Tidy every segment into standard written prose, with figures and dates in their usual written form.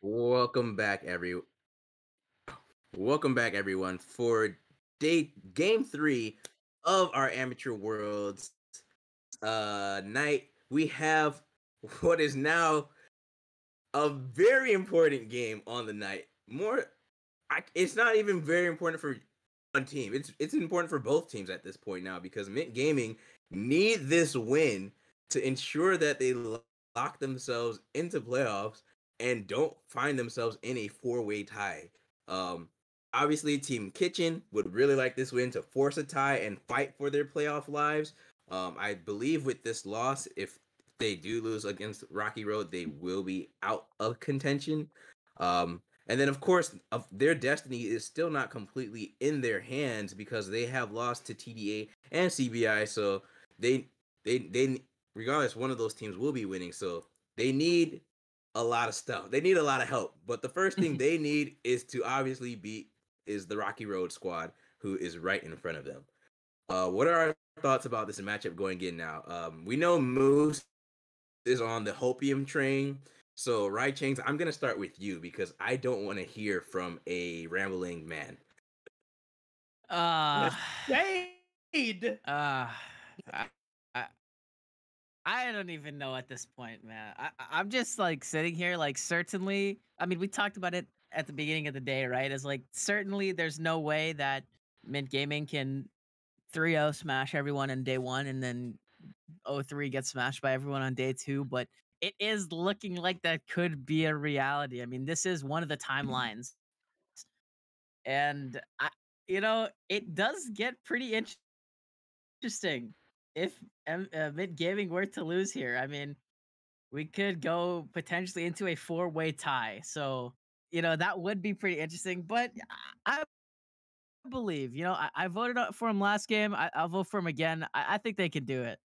Welcome back, Welcome back, everyone, for game 3 of our Amateur Worlds night. We have what is now a very important game on the night. It's not even very important for one team. It's important for both teams at this point now because Mint Gaming need this win to ensure that they lock themselves into playoffs and don't find themselves in a four-way tie. Um, Obviously, Team Kitchen would really like this win to force a tie and fight for their playoff lives. I believe with this loss, if they do lose against Rocky Road, they will be out of contention. And then, of course, their destiny is still not completely in their hands because they have lost to TDA and CBI. So they regardless, one of those teams will be winning. So they need a lot of stuff. They need a lot of help. But the first thing they need is to obviously beat is the Rocky Road squad, who is right in front of them. What are our thoughts about this matchup going in now? We know Moose is on the Hopium train. So, Right Chains, I'm going to start with you because I don't want to hear from a rambling man. Shade. I, I don't even know at this point, man. I'm just like sitting here, like certainly. I mean, we talked about it at the beginning of the day, right? As like certainly, there's no way that Mint Gaming can 3-0 smash everyone in day one, and then 0-3 gets smashed by everyone on day two. But it is looking like that could be a reality. I mean, this is one of the timelines, and it does get pretty interesting if Mid Gaming were to lose here. I mean, we could go potentially into a four-way tie. So, that would be pretty interesting. But I believe, I voted for him last game. I'll vote for him again. I think they can do it.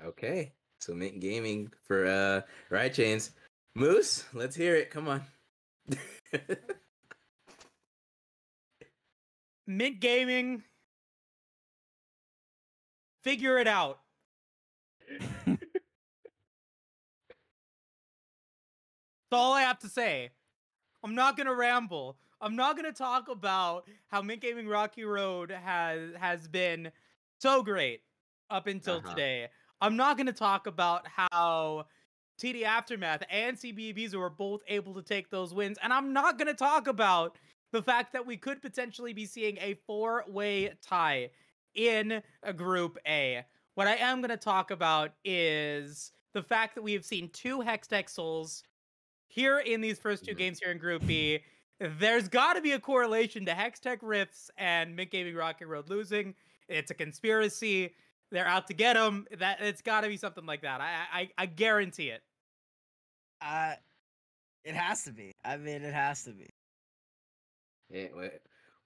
Okay. So Mint Gaming for Right Chains. Moose, let's hear it. Come on. Mint Gaming, figure it out. That's all I have to say. I'm not gonna ramble. I'm not gonna talk about how Mint Gaming Rocky Road has been so great up until today. I'm not gonna talk about how TD Aftermath and CBBs were both able to take those wins, and I'm not gonna talk about the fact that we could potentially be seeing a four-way tie in a Group A. What I am gonna talk about is the fact that we have seen two Hextech Souls here in these first two games here in Group B. There's got to be a correlation to Hextech Rifts and Mint Gaming Rocky Road losing. It's a conspiracy. They're out to get them. It's got to be something like that. I guarantee it. It has to be. I mean, it has to be. Yeah,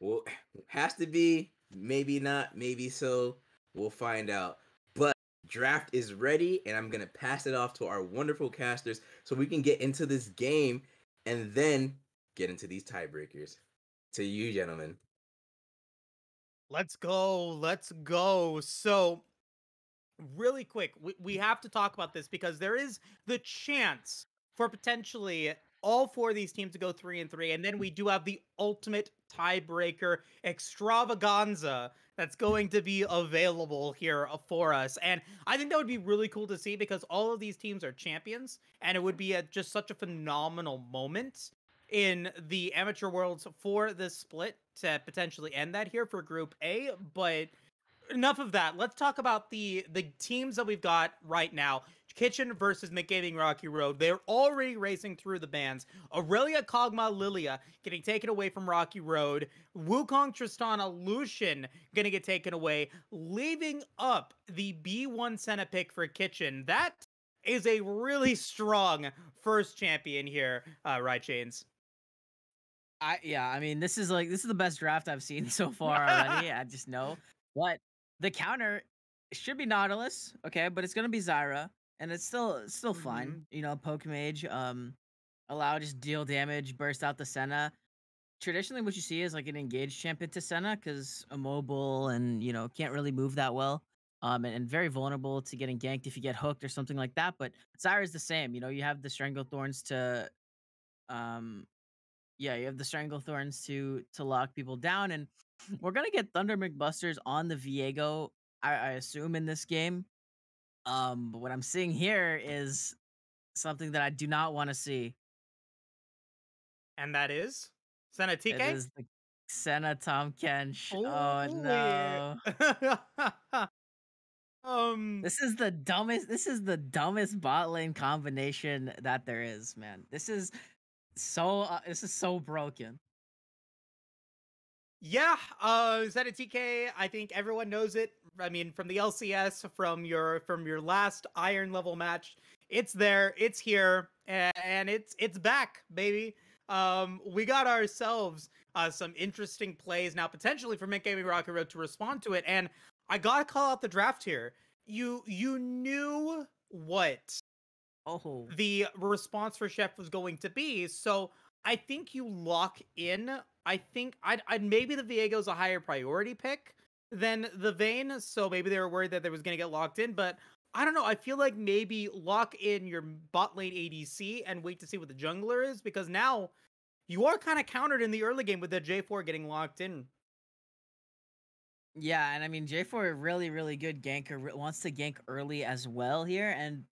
well, has to be. Maybe not. Maybe so. We'll find out. But draft is ready, and I'm gonna pass it off to our wonderful casters so we can get into this game and then get into these tiebreakers. To you, gentlemen. Let's go. So, really quick, we have to talk about this because there is the chance for potentially all four of these teams to go 3-3, and then we do have the ultimate tiebreaker extravaganza that's going to be available here for us. And I think that would be really cool to see because all of these teams are champions, and it would be just such a phenomenal moment in the Amateur Worlds for this split to potentially end that here for Group A. But enough of that. Let's talk about the teams that we've got right now. Kitchen versus Mint Gaming Rocky Road. They're already racing through the bands. Aurelia, Kog'Maw, Lilia getting taken away from Rocky Road. Wukong, Tristana, Lucian gonna get taken away, leaving up the B1 Senna pick for Kitchen. That is a really strong first champion here, Right Chains. I mean, this is the best draft I've seen so far already. I just know. But the counter should be Nautilus, okay, but it's gonna be Zyra, and it's still fine. Poke Mage, allow just deal damage, burst out the Senna. Traditionally, what you see is like an engaged champion to Senna because immobile and can't really move that well, and very vulnerable to getting ganked if you get hooked or something like that. But Zyra is the same. You have the Stranglethorns to Um, yeah, you have the Stranglethorns to lock people down, and we're gonna get Thunder McBusters on the Viego, I assume, in this game. But what I'm seeing here is something that I do not want to see. And that is It Senatike. is the Senna Tom Kench. Oh Oh no. yeah. um. This is the dumbest bot lane combination that there is, man. This is so broken. Yeah, ZTK, I think everyone knows it. I mean, from the LCS, from your last Iron level match, it's there, it's here, and it's back, baby. We got ourselves some interesting plays now, potentially for Mint Gaming Rocket Road to respond to it, and I gotta call out the draft here. You knew what Oh. the response for Chef was going to be. So I think you lock in. I think I'd maybe the Viego's a higher priority pick than the Vayne. So maybe they were worried that they was going to get locked in. But I don't know. I feel like maybe lock in your bot lane ADC and wait to see what the jungler is, because now you are kind of countered in the early game with the J4 getting locked in. Yeah, and I mean J4 really, really good ganker, wants to gank early as well here, and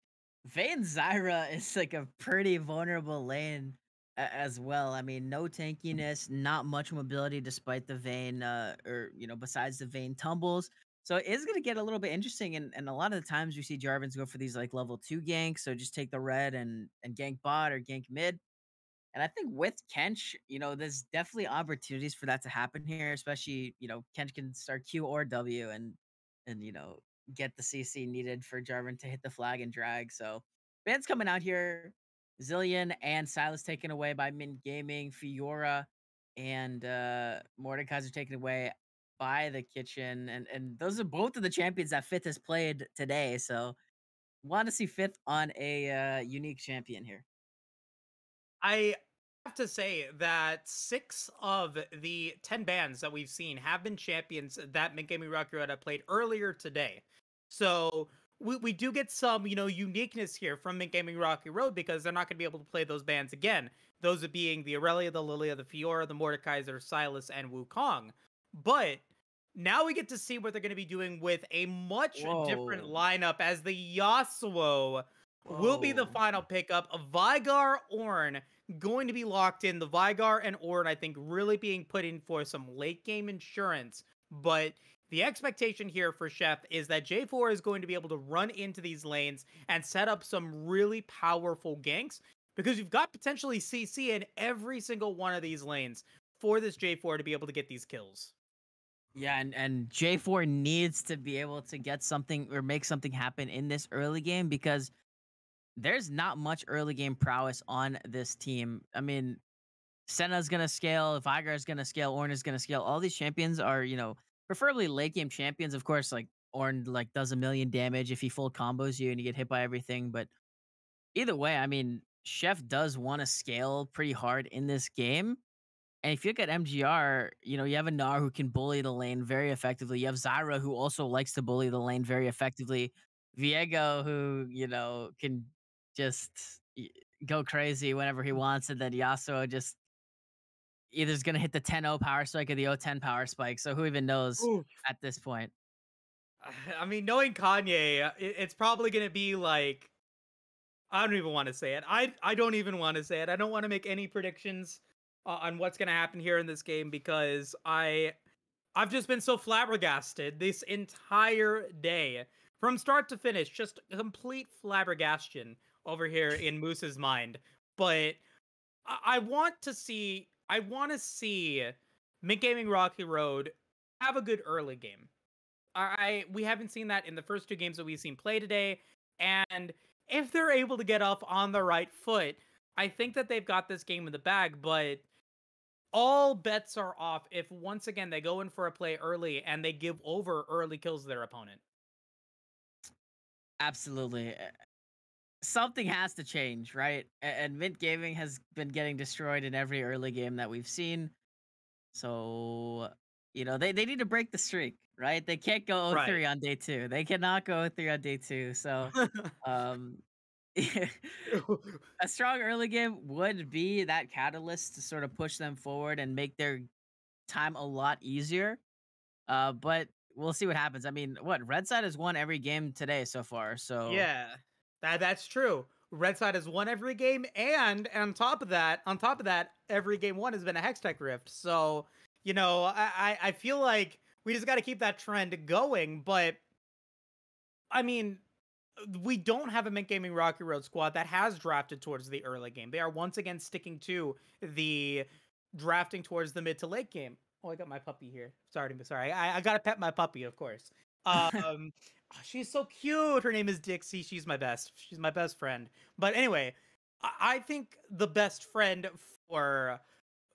Vayne Zyra is like a pretty vulnerable lane as well. I mean, no tankiness, not much mobility despite the Vayne, or besides the Vayne tumbles. So it is gonna get a little bit interesting, and a lot of the times you see Jarvans go for these like level 2 ganks, so just take the red and gank bot or gank mid. And I think with Kench, there's definitely opportunities for that to happen here, especially, Kench can start Q or W and get the CC needed for Jarvan to hit the flag and drag. So Van's coming out here, Zillion and Silas taken away by Mint Gaming, Fiora and Mordekaiser taken away by the kitchen. And those are both of the champions that Fifth has played today. So want to see Fifth on a unique champion here. I have to say that 6 of the 10 bands that we've seen have been champions that Mint Gaming Rocky Road played earlier today. So we do get some, uniqueness here from Mint Gaming Rocky Road, because they're not going to be able to play those bands again. Those being the Aurelia, the Lilia, the Fiora, the Mordekaiser, Silas, and Wukong. But now we get to see what they're going to be doing with a much different Whoa. lineup, as the Yasuo will be the Whoa. final pickup. Vigar Ornn going to be locked in. The Vigar and Ornn, I think, really being put in for some late game insurance. But the expectation here for Chef is that J4 is going to be able to run into these lanes and set up some really powerful ganks, because you've got potentially CC in every single one of these lanes for this J4 to be able to get these kills. Yeah, and J4 needs to be able to get something or make something happen in this early game, because there's not much early game prowess on this team. I mean, Senna's gonna scale, Vigar's gonna scale, Ornn is gonna scale. All these champions are, preferably late game champions. Of course, like Ornn like does a million damage if he full combos you and you get hit by everything. But either way, I mean, Chef does want to scale pretty hard in this game. And if you look at MGR, you have a Gnar who can bully the lane very effectively. You have Zyra who also likes to bully the lane very effectively. Viego who, can just go crazy whenever he wants. And then Yasuo just either is going to hit the 10-0 power spike or the 0-10 power spike. So who even knows Ooh. at this point? I mean, knowing Kanye, it's probably going to be like, I don't even want to say it. I don't even want to say it. I don't want to make any predictions on what's going to happen here in this game, because I've just been so flabbergasted this entire day from start to finish, just a complete flabbergastion over here in Moose's mind. But I want to see Mint Gaming Rocky Road have a good early game. We haven't seen that in the first 2 games that we've seen play today, and if they're able to get off on the right foot, I think that they've got this game in the bag. But all bets are off if once again they go in for a play early and they give over early kills to their opponent. Absolutely. Something has to change, right? And Mint Gaming has been getting destroyed in every early game that we've seen. So, they need to break the streak, right? They can't go 0-3 Right. on day 2. They cannot go 0-3 on day 2. So, um, a strong early game would be that catalyst to sort of push them forward and make their time a lot easier. But we'll see what happens. I mean, what Red Side has won every game today so far. So Yeah, that's true. Red Side has won every game, and on top of that, every game one has been a Hextech Rift. So, I feel like we just got to keep that trend going. But I mean, we don't have a Mint Gaming Rocky Road squad that has drafted towards the early game. They are once again sticking to the drafting towards the mid to late game. Oh, I got my puppy here. Sorry. I gotta pet my puppy, of course. She's so cute. Her name is Dixie. She's my best. She's my best friend. But anyway, I think the best friend for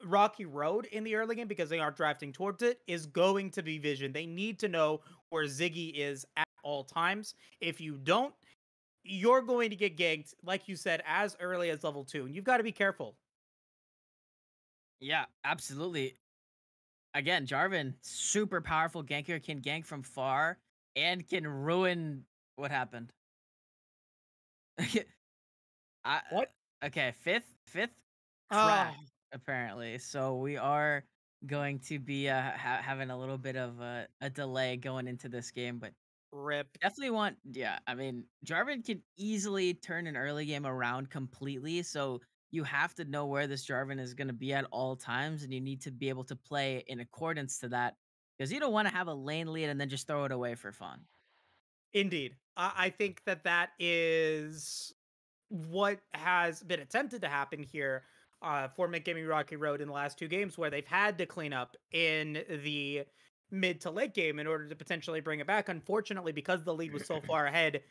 Rocky Road in the early game, because they are drafting towards it, is going to be Vision. They need to know where Ziggy is at all times. If you don't, you're going to get ganked, like you said, as early as level 2, and you've got to be careful. yeah, absolutely. Again, Jarvan, super powerful ganker, can gank from far and can ruin what happened. I, What? okay, fifth Ah, crack apparently. So we are going to be having a little bit of a delay going into this game, but rip. definitely want. Yeah, I mean, Jarvan can easily turn an early game around completely. So you have to know where this Jarvan is going to be at all times, and you need to be able to play in accordance to that because you don't want to have a lane lead and then just throw it away for fun. Indeed. I think that is what has been attempted to happen here for Mint Gaming Rocky Road in the last two games, where they've had to clean up in the mid to late game in order to potentially bring it back. Unfortunately, because the lead was so far ahead,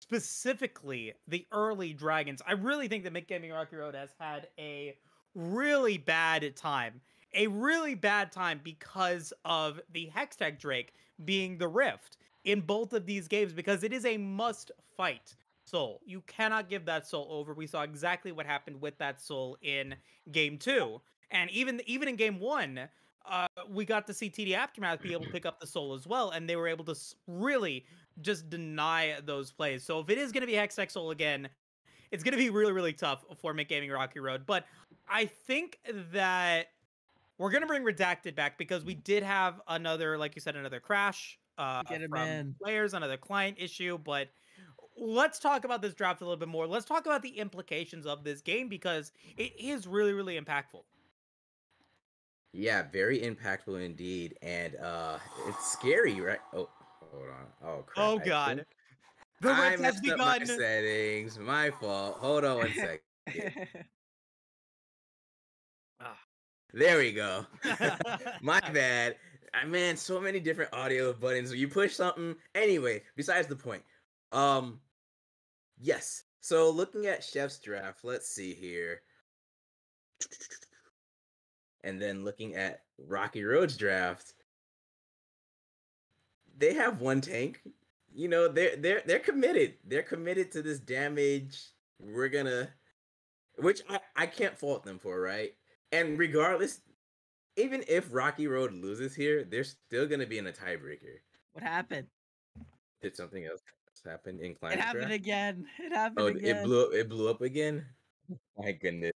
specifically the early Dragons, I really think that Mint Gaming Rocky Road has had a really bad time. A really bad time because of the Hextech Drake being the Rift in both of these games, because it is a must fight soul. You cannot give that soul over. We saw exactly what happened with that soul in game 2. And even in game 1, we got to see TD Aftermath be able to pick up the soul as well, and they were able to really just deny those plays. So if it is going to be Hextech Soul again, it's going to be really, really tough for Mint Gaming Rocky Road. But I think that we're going to bring Redacted back because we did have another, like you said, another crash Get him from in. players, another client issue. But let's talk about this draft a little bit more. Let's talk about the implications of this game, because it is really, really impactful. Yeah, very impactful indeed, and it's scary, right? Oh, hold on. Oh crap! Oh I think God, the I Rift has messed up my begun. settings. My fault. Hold on one second. There we go. My bad. Man, so many different audio buttons. You push something. Anyway, besides the point. Um, yes. So looking at Chef's draft, let's see here. And then looking at Rocky Road's draft, they have one tank. You know, they're committed. They're committed to this damage. We're gonna, which I can't fault them for, right? And regardless, even if Rocky Road loses here, they're still gonna be in a tiebreaker. What happened? Did something else happen in It Climate's happened draft? again. It happened Oh, it again. blew up. It blew up again. My goodness.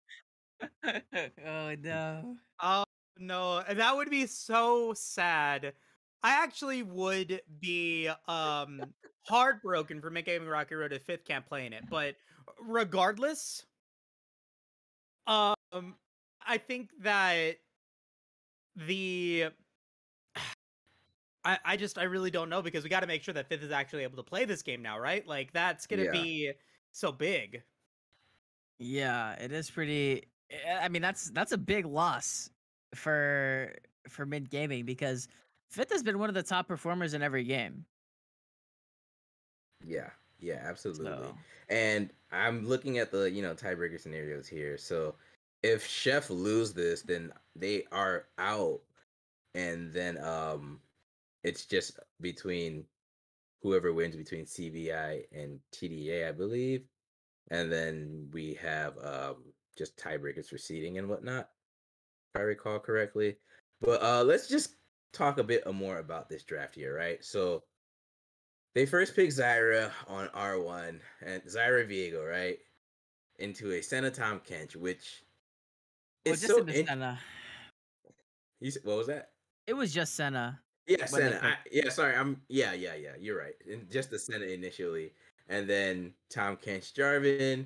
Oh no. Oh no, that would be so sad. I actually would be heartbroken for Mint Gaming Rocky Road if Fifth can't play in it. But regardless, I think that the I really don't know, because we got to make sure that Fifth is actually able to play this game now, right? Like, that's gonna Yeah. be so big. Yeah, it is pretty. I mean, that's a big loss for mid gaming because Fifth has been one of the top performers in every game. Yeah. Yeah. Absolutely. So And I'm looking at the tiebreaker scenarios here. So if Chef lose this, then they are out, and then it's just between whoever wins between CVI and TDA, I believe. And then we have just tiebreakers for seeding and whatnot, if I recall correctly. But let's just talk a bit more about this draft here, right? So They first picked Zyra on R1 and Zyra Viego, right? Into a Senna Tom Kench, which Well, is just so in the in Senna. what was that? It was just Senna Yeah, when they Senna. picked. Yeah, sorry. Yeah. You're right. And just the Senna initially, and then Tom Kench Jarvan,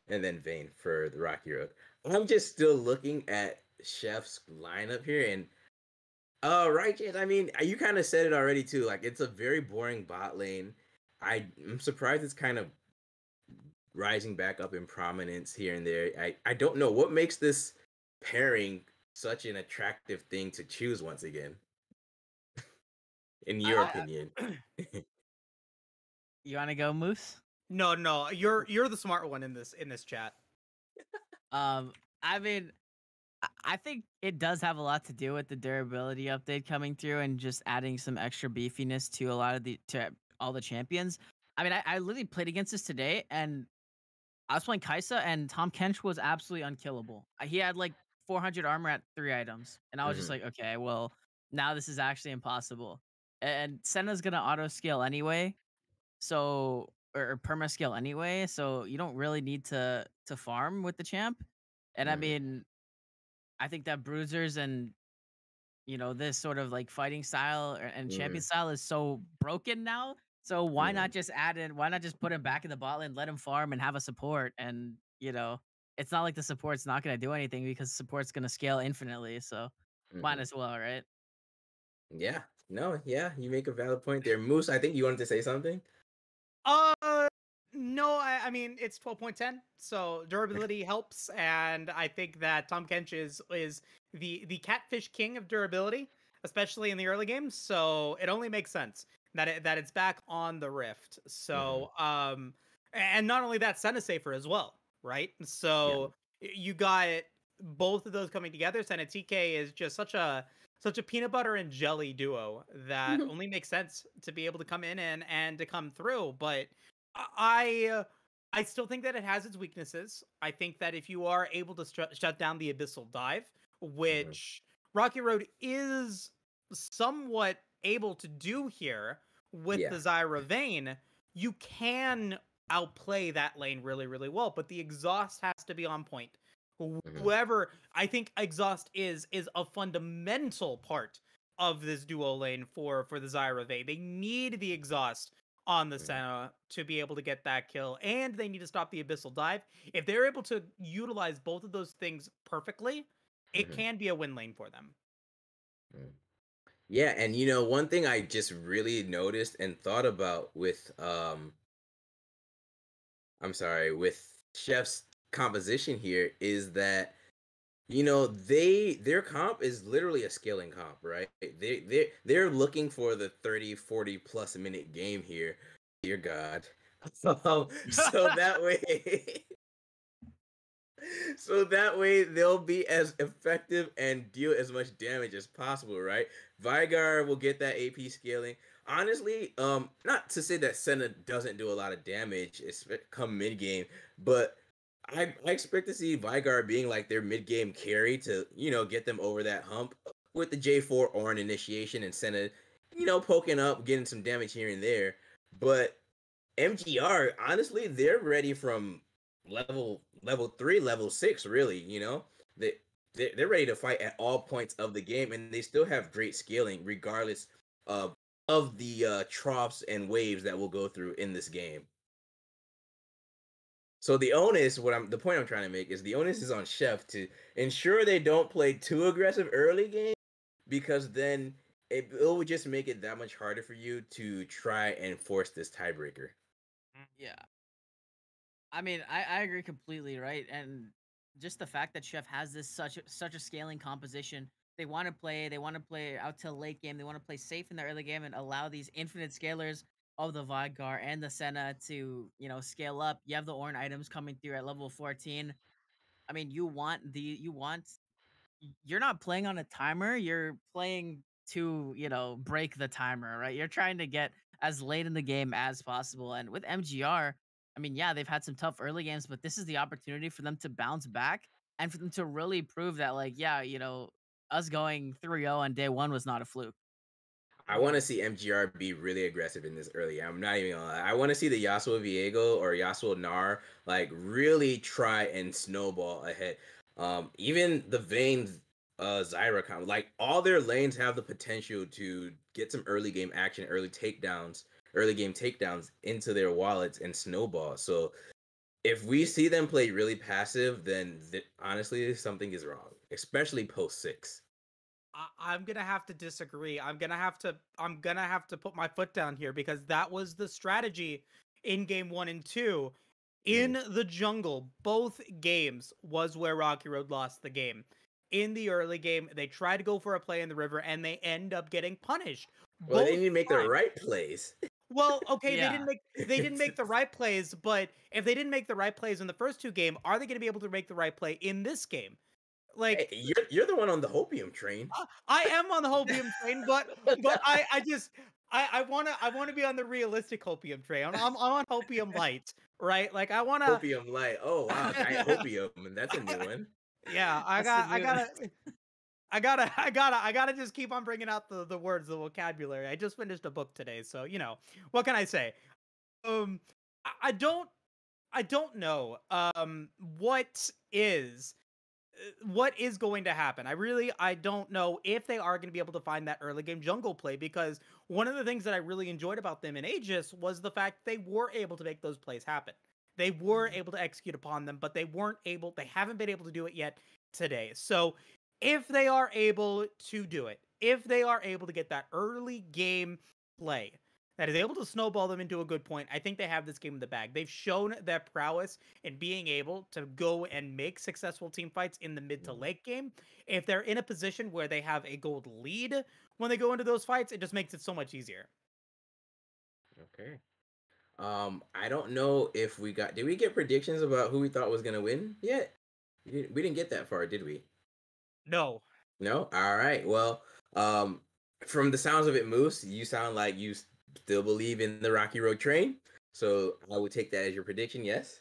and then Vayne for the Rocky Road. I'm just still looking at Chef's lineup here, and right, James. I mean, you kind of said it already too. Like, it's a very boring bot lane. I'm surprised it's kind of rising back up in prominence here and there. I don't know what makes this pairing such an attractive thing to choose once again, in your I, opinion. you want to go, Moose? No, you're the smart one in this chat. Um, I mean, I think it does have a lot to do with the durability update coming through and just adding some extra beefiness to a lot of to all the champions. I mean, I literally played against this today, and I was playing Kaisa, and Tom Kench was absolutely unkillable. He had like 400 armor at 3 items, and I was just Hmm. like, okay, well, now this is actually impossible. And Senna's gonna auto scale anyway, so or perma scale anyway, so you don't really need to farm with the champ. And I Hmm. mean, I think that bruisers and this sort of like fighting style and champion Hmm. style is so broken now. So why Hmm. not just add in? Why not just put him back in the bot lane, let him farm, and have a support? And it's not like the support's not gonna do anything because support's gonna scale infinitely. So might Hmm. as well, right? Yeah. No. Yeah. You make a valid point there, Moose. I think you wanted to say something. Uh, no, I mean it's 12.10, so durability helps, and I think that Tom Kench is the catfish king of durability, especially in the early games. So it only makes sense that it's back on the Rift. Hmm. So and not only that, Senna safer as well, right? Yeah. So you got both of those coming together. Senna TK is just such a peanut butter and jelly duo that only makes sense to be able to come in and to come through. But I I still think that it has its weaknesses. I think that if you are able to shut down the abyssal dive, Hmm. which Rocky Road is somewhat able to do here with Yeah. the Zyra Vayne, you can outplay that lane really, really well. But the exhaust has to be on point. Hmm. Whoever I think exhaust is a fundamental part of this duo lane for the Zyra Vayne. They need the exhaust on the Hmm. Senna to be able to get that kill, and they need to stop the abyssal dive. If they're able to utilize both of those things perfectly, it Hmm. can be a win lane for them. Yeah, and one thing I just really noticed and thought about with I'm sorry, with Chef's composition here is that their comp is literally a scaling comp, right? They're looking for the 30, 40 plus minute game here. Dear God. So that way so that way they'll be as effective and deal as much damage as possible, right? Vigar will get that AP scaling. Honestly, not to say that Senna doesn't do a lot of damage come mid game, but I expect to see Vigar being like their mid game carry to get them over that hump with the J4 Ornn initiation and Senna, poking up, getting some damage here and there. But MGR, honestly, they're ready from level 3, level 6, really, They they're ready to fight at all points of the game, and they still have great scaling regardless of the troughs and waves that we'll go through in this game. So the point I'm trying to make is the onus is on Chef to ensure they don't play too aggressive early game, because then it would just make it that much harder for you to try and force this tiebreaker. Yeah. I mean, I agree completely, right? And just the fact that Chef has this such a scaling composition, they want to play out till late game. They want to play safe in the early game and allow these infinite scalers of the Vigar and the Senna to, scale up. You have the Ornn items coming through at level 14. I mean, you're not playing on a timer, you're playing to, break the timer, right? You're trying to get as late in the game as possible. And with MGR, I mean, yeah, they've had some tough early games, but this is the opportunity for them to bounce back and for them to really prove that, like, yeah, us going 3-0 on day one was not a fluke. I want to see MGR be really aggressive in this early. I'm not even gonna lie. I want to see the Yasuo Viego or Yasuo Nar like really try and snowball ahead. Even the Vayne Zyra combo, like all their lanes have the potential to get some early game action, early game takedowns into their wallets and snowball. So if we see them play really passive, then honestly something is wrong, especially post 6. I'm gonna have to disagree. I'm gonna have to put my foot down here because that was the strategy in game 1 and 2. In the jungle, both games was where Rocky Road lost the game. In the early game, they tried to go for a play in the river and they end up getting punished. Well, they Both need to make the times. right plays. Well, okay, Yeah. they didn't make the right plays, but if they didn't make the right plays in the first 2 games, are they going to be able to make the right play in this game? Like, Hey, you're the one on the hopium train. I am on the hopium train, but I just I wanna be on the realistic hopium train. I'm on hopium light, right? Like I wanna Hopium light. Oh wow, diet hopium, and that's a new one. yeah, That's the new. I gotta just keep on bringing out the words, the vocabulary. I just finished a book today, so you know what can I say? Um, I don't know. What is going to happen. I don't know if they are going to be able to find that early game jungle play, because one of the things that I really enjoyed about them in Aegis was the fact they were able to make those plays happen. They were able to execute upon them, but they haven't been able to do it yet today. So if they are able to do it, if they are able to get that early game play that is able to snowball them into a good point, I think they have this game in the bag. They've shown their prowess in being able to go and make successful team fights in the mid to late game. If they're in a position where they have a gold lead when they go into those fights, it just makes it so much easier. Okay. I don't know if did we get predictions about who we thought was gonna win yet? We didn't get that far, did we? No. No? All right. Well, um, from the sounds of it, Moose, you sound like you still believe in the Rocky Road train. So I would take that as your prediction, yes?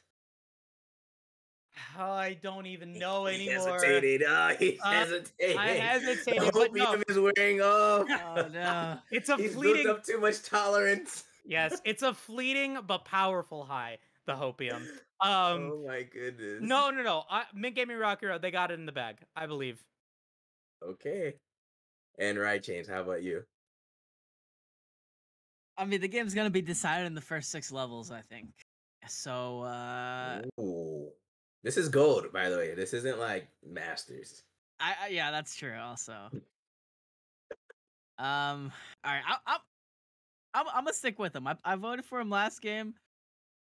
I don't even know He anymore. hesitated. He's I hesitating. hesitated, The but no. hopium is wearing off. Oh no. It's a He's fleeting. built up too much tolerance. Yes, it's a fleeting but powerful high. The hopium. Oh my goodness. No. Mint Gaming Rocky Road, they got it in the bag, I believe. Okay. And right, James, how about you? I mean, the game's gonna be decided in the first 6 levels, I think. So, Ooh. This is gold, by the way. This isn't like Masters. yeah, that's true. Also, all right, I'm gonna stick with him. I voted for him last game.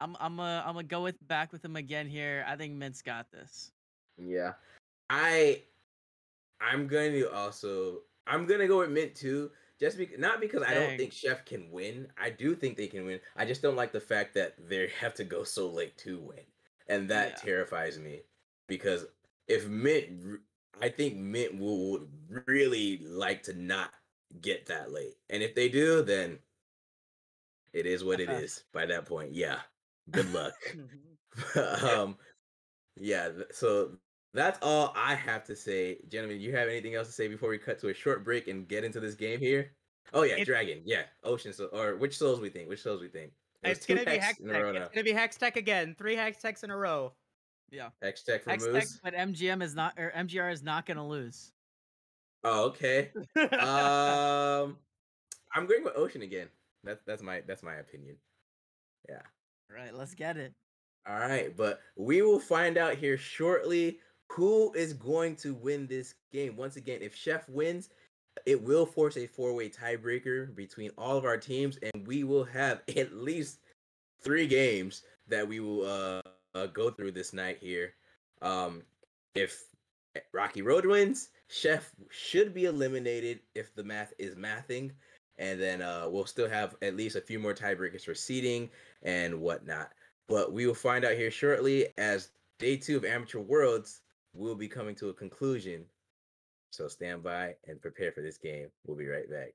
I'm gonna go back with him again here. I think Mint's got this. Yeah. I'm going to go with Mint too. Not because I don't Dang. think Chef can win. I do think they can win. I just don't like the fact that they have to go so late to win. And that terrifies me. Because I think Mint would really like to not get that late. And if they do, then it is what it FF. is by that point. Yeah. Good luck. Yeah, so that's all I have to say. Gentlemen, you have anything else to say before we cut to a short break and get into this game here? Oh yeah, Dragon. Yeah, Ocean Soul. Or which souls we think? It was It's two gonna be Hex in a row now. It's gonna be Hex Tech again. 3 Hex Techs in a row. Yeah. Hex Tech for X Moose. but MGR is not gonna lose. Oh, okay. I'm going with Ocean again. That's my opinion. Yeah. All right, let's get it. All right, but we will find out here shortly who is going to win this game. Once again, if Chef wins, it will force a 4-way tiebreaker between all of our teams, and we will have at least 3 games that we will go through this night here. If Rocky Road wins, Chef should be eliminated if the math is mathing, and then we'll still have at least a few more tiebreakers for seeding and whatnot. But we will find out here shortly as day 2 of Amateur Worlds will be coming to a conclusion. So stand by and prepare for this game. We'll be right back.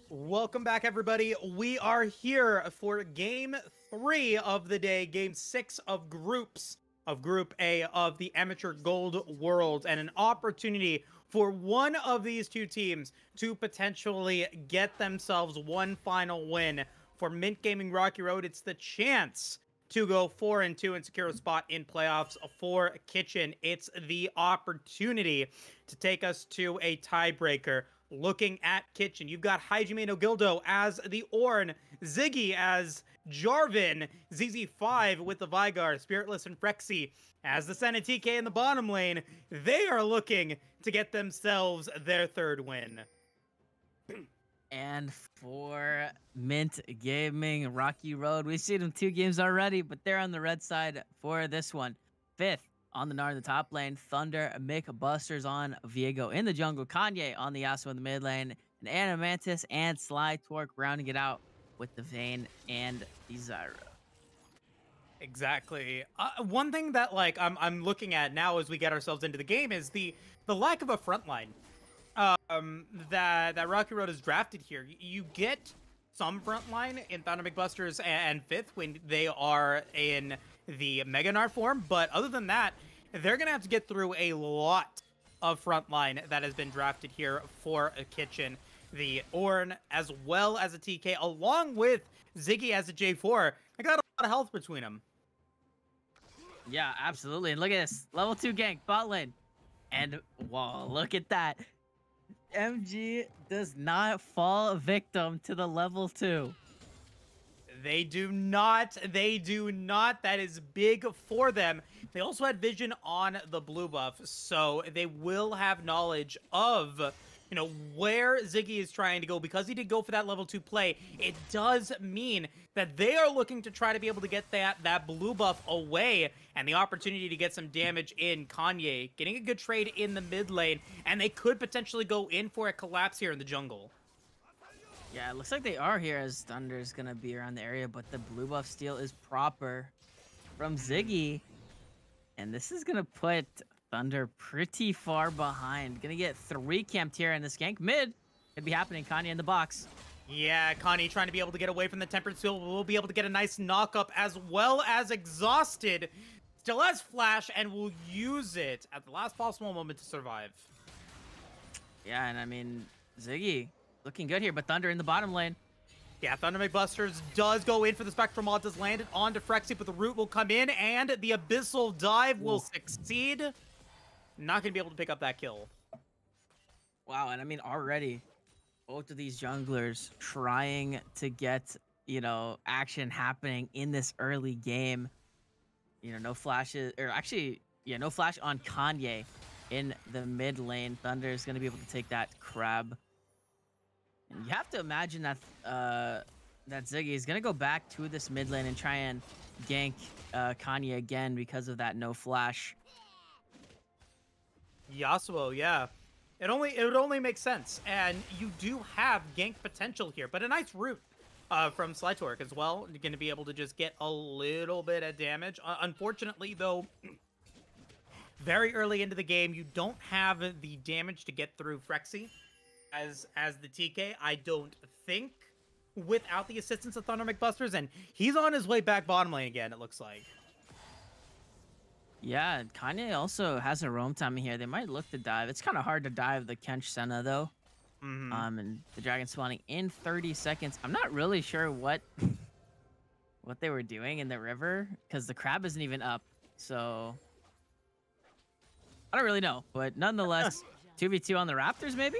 Welcome back, everybody. We are here for game 3 of the day, game 6 of groups of Group A of the Amateur Gold Worlds, and an opportunity for one of these two teams to potentially get themselves one final win. For Mint Gaming Rocky Road, it's the chance to go 4-2 and secure a spot in playoffs. For Kitchen, it's the opportunity to take us to a tiebreaker. Looking at Kitchen, you've got Hajime no Gildo as the Ornn, Ziggy as Jarvan, ZZ5 with the Vigar, Spiritless and Frexy as the Sen and TK in the bottom lane. They are looking to get themselves their third win. And for Mint Gaming Rocky Road, we've seen them 2 games already, but they're on the red side for this one. 5th on the Gnar in the top lane, Thunder, Busters on Viego in the jungle, Kanye on the Yasuo in the mid lane, and Animantis and Sly Torque rounding it out with the Vayne and the Zyra. Exactly. One thing that I'm looking at now as we get ourselves into the game is the lack of a front line that Rocky Road has drafted here. You get some front line in Thunder Busters and 5th when they are in the Mega Gnar form, but other than that, they're gonna have to get through a lot of front line that has been drafted here for a Kitchen. The Ornn as well as a TK, along with Ziggy as a J4. I got a lot of health between them. Yeah, absolutely. And look at this. Level 2 gank, bot lane. And, whoa, look at that. MG does not fall victim to the level 2. They do not. They do not. That is big for them. They also had vision on the blue buff, so they will have knowledge of, you know, where Ziggy is trying to go. Because he did go for that level 2 play, it does mean that they are looking to try to be able to get that blue buff away, and the opportunity to get some damage in. Kanye getting a good trade in the mid lane, and they could potentially go in for a collapse here in the jungle. Yeah, it looks like they are here as Thunder's gonna be around the area, but the blue buff steal is proper from Ziggy. And this is gonna put Thunder pretty far behind. Gonna get 3 camped here in this gank mid. Could be happening. Kanye in the box. Yeah, Connie trying to be able to get away from the tempered steel. Will be able to get a nice knock up as well as exhausted. Still has flash and will use it at the last possible moment to survive. Yeah, and I mean, Ziggy looking good here, but Thunder in the bottom lane. Yeah, Thunder Busters does go in for the Spectral Mod, does land it onto Frexy, but the root will come in, and the Abyssal Dive will succeed. Not going to be able to pick up that kill. Wow, and I mean, already, both of these junglers trying to get, you know, action happening in this early game. You know, no flashes, or actually, yeah, no flash on Kanye in the mid lane. Thunder is going to be able to take that crab. And you have to imagine that that Ziggy is gonna go back to this mid lane and try and gank Kanye again because of that no flash. Yasuo, yeah. It would only make sense, and you do have gank potential here, but a nice root from Slytorque as well. You're going to be able to just get a little bit of damage. Unfortunately, though, very early into the game, you don't have the damage to get through Frexy as the TK. I don't think without the assistance of Thunder Busters, and he's on his way back bottom lane again, it looks like. Yeah, Kanye also has a roam timing here. They might look to dive. It's kind of hard to dive the Kench Senna, though. And the dragon spawning in 30 seconds. I'm not really sure what they were doing in the river, because the crab isn't even up. So I don't really know, but nonetheless, 2v2 on the Raptors, maybe?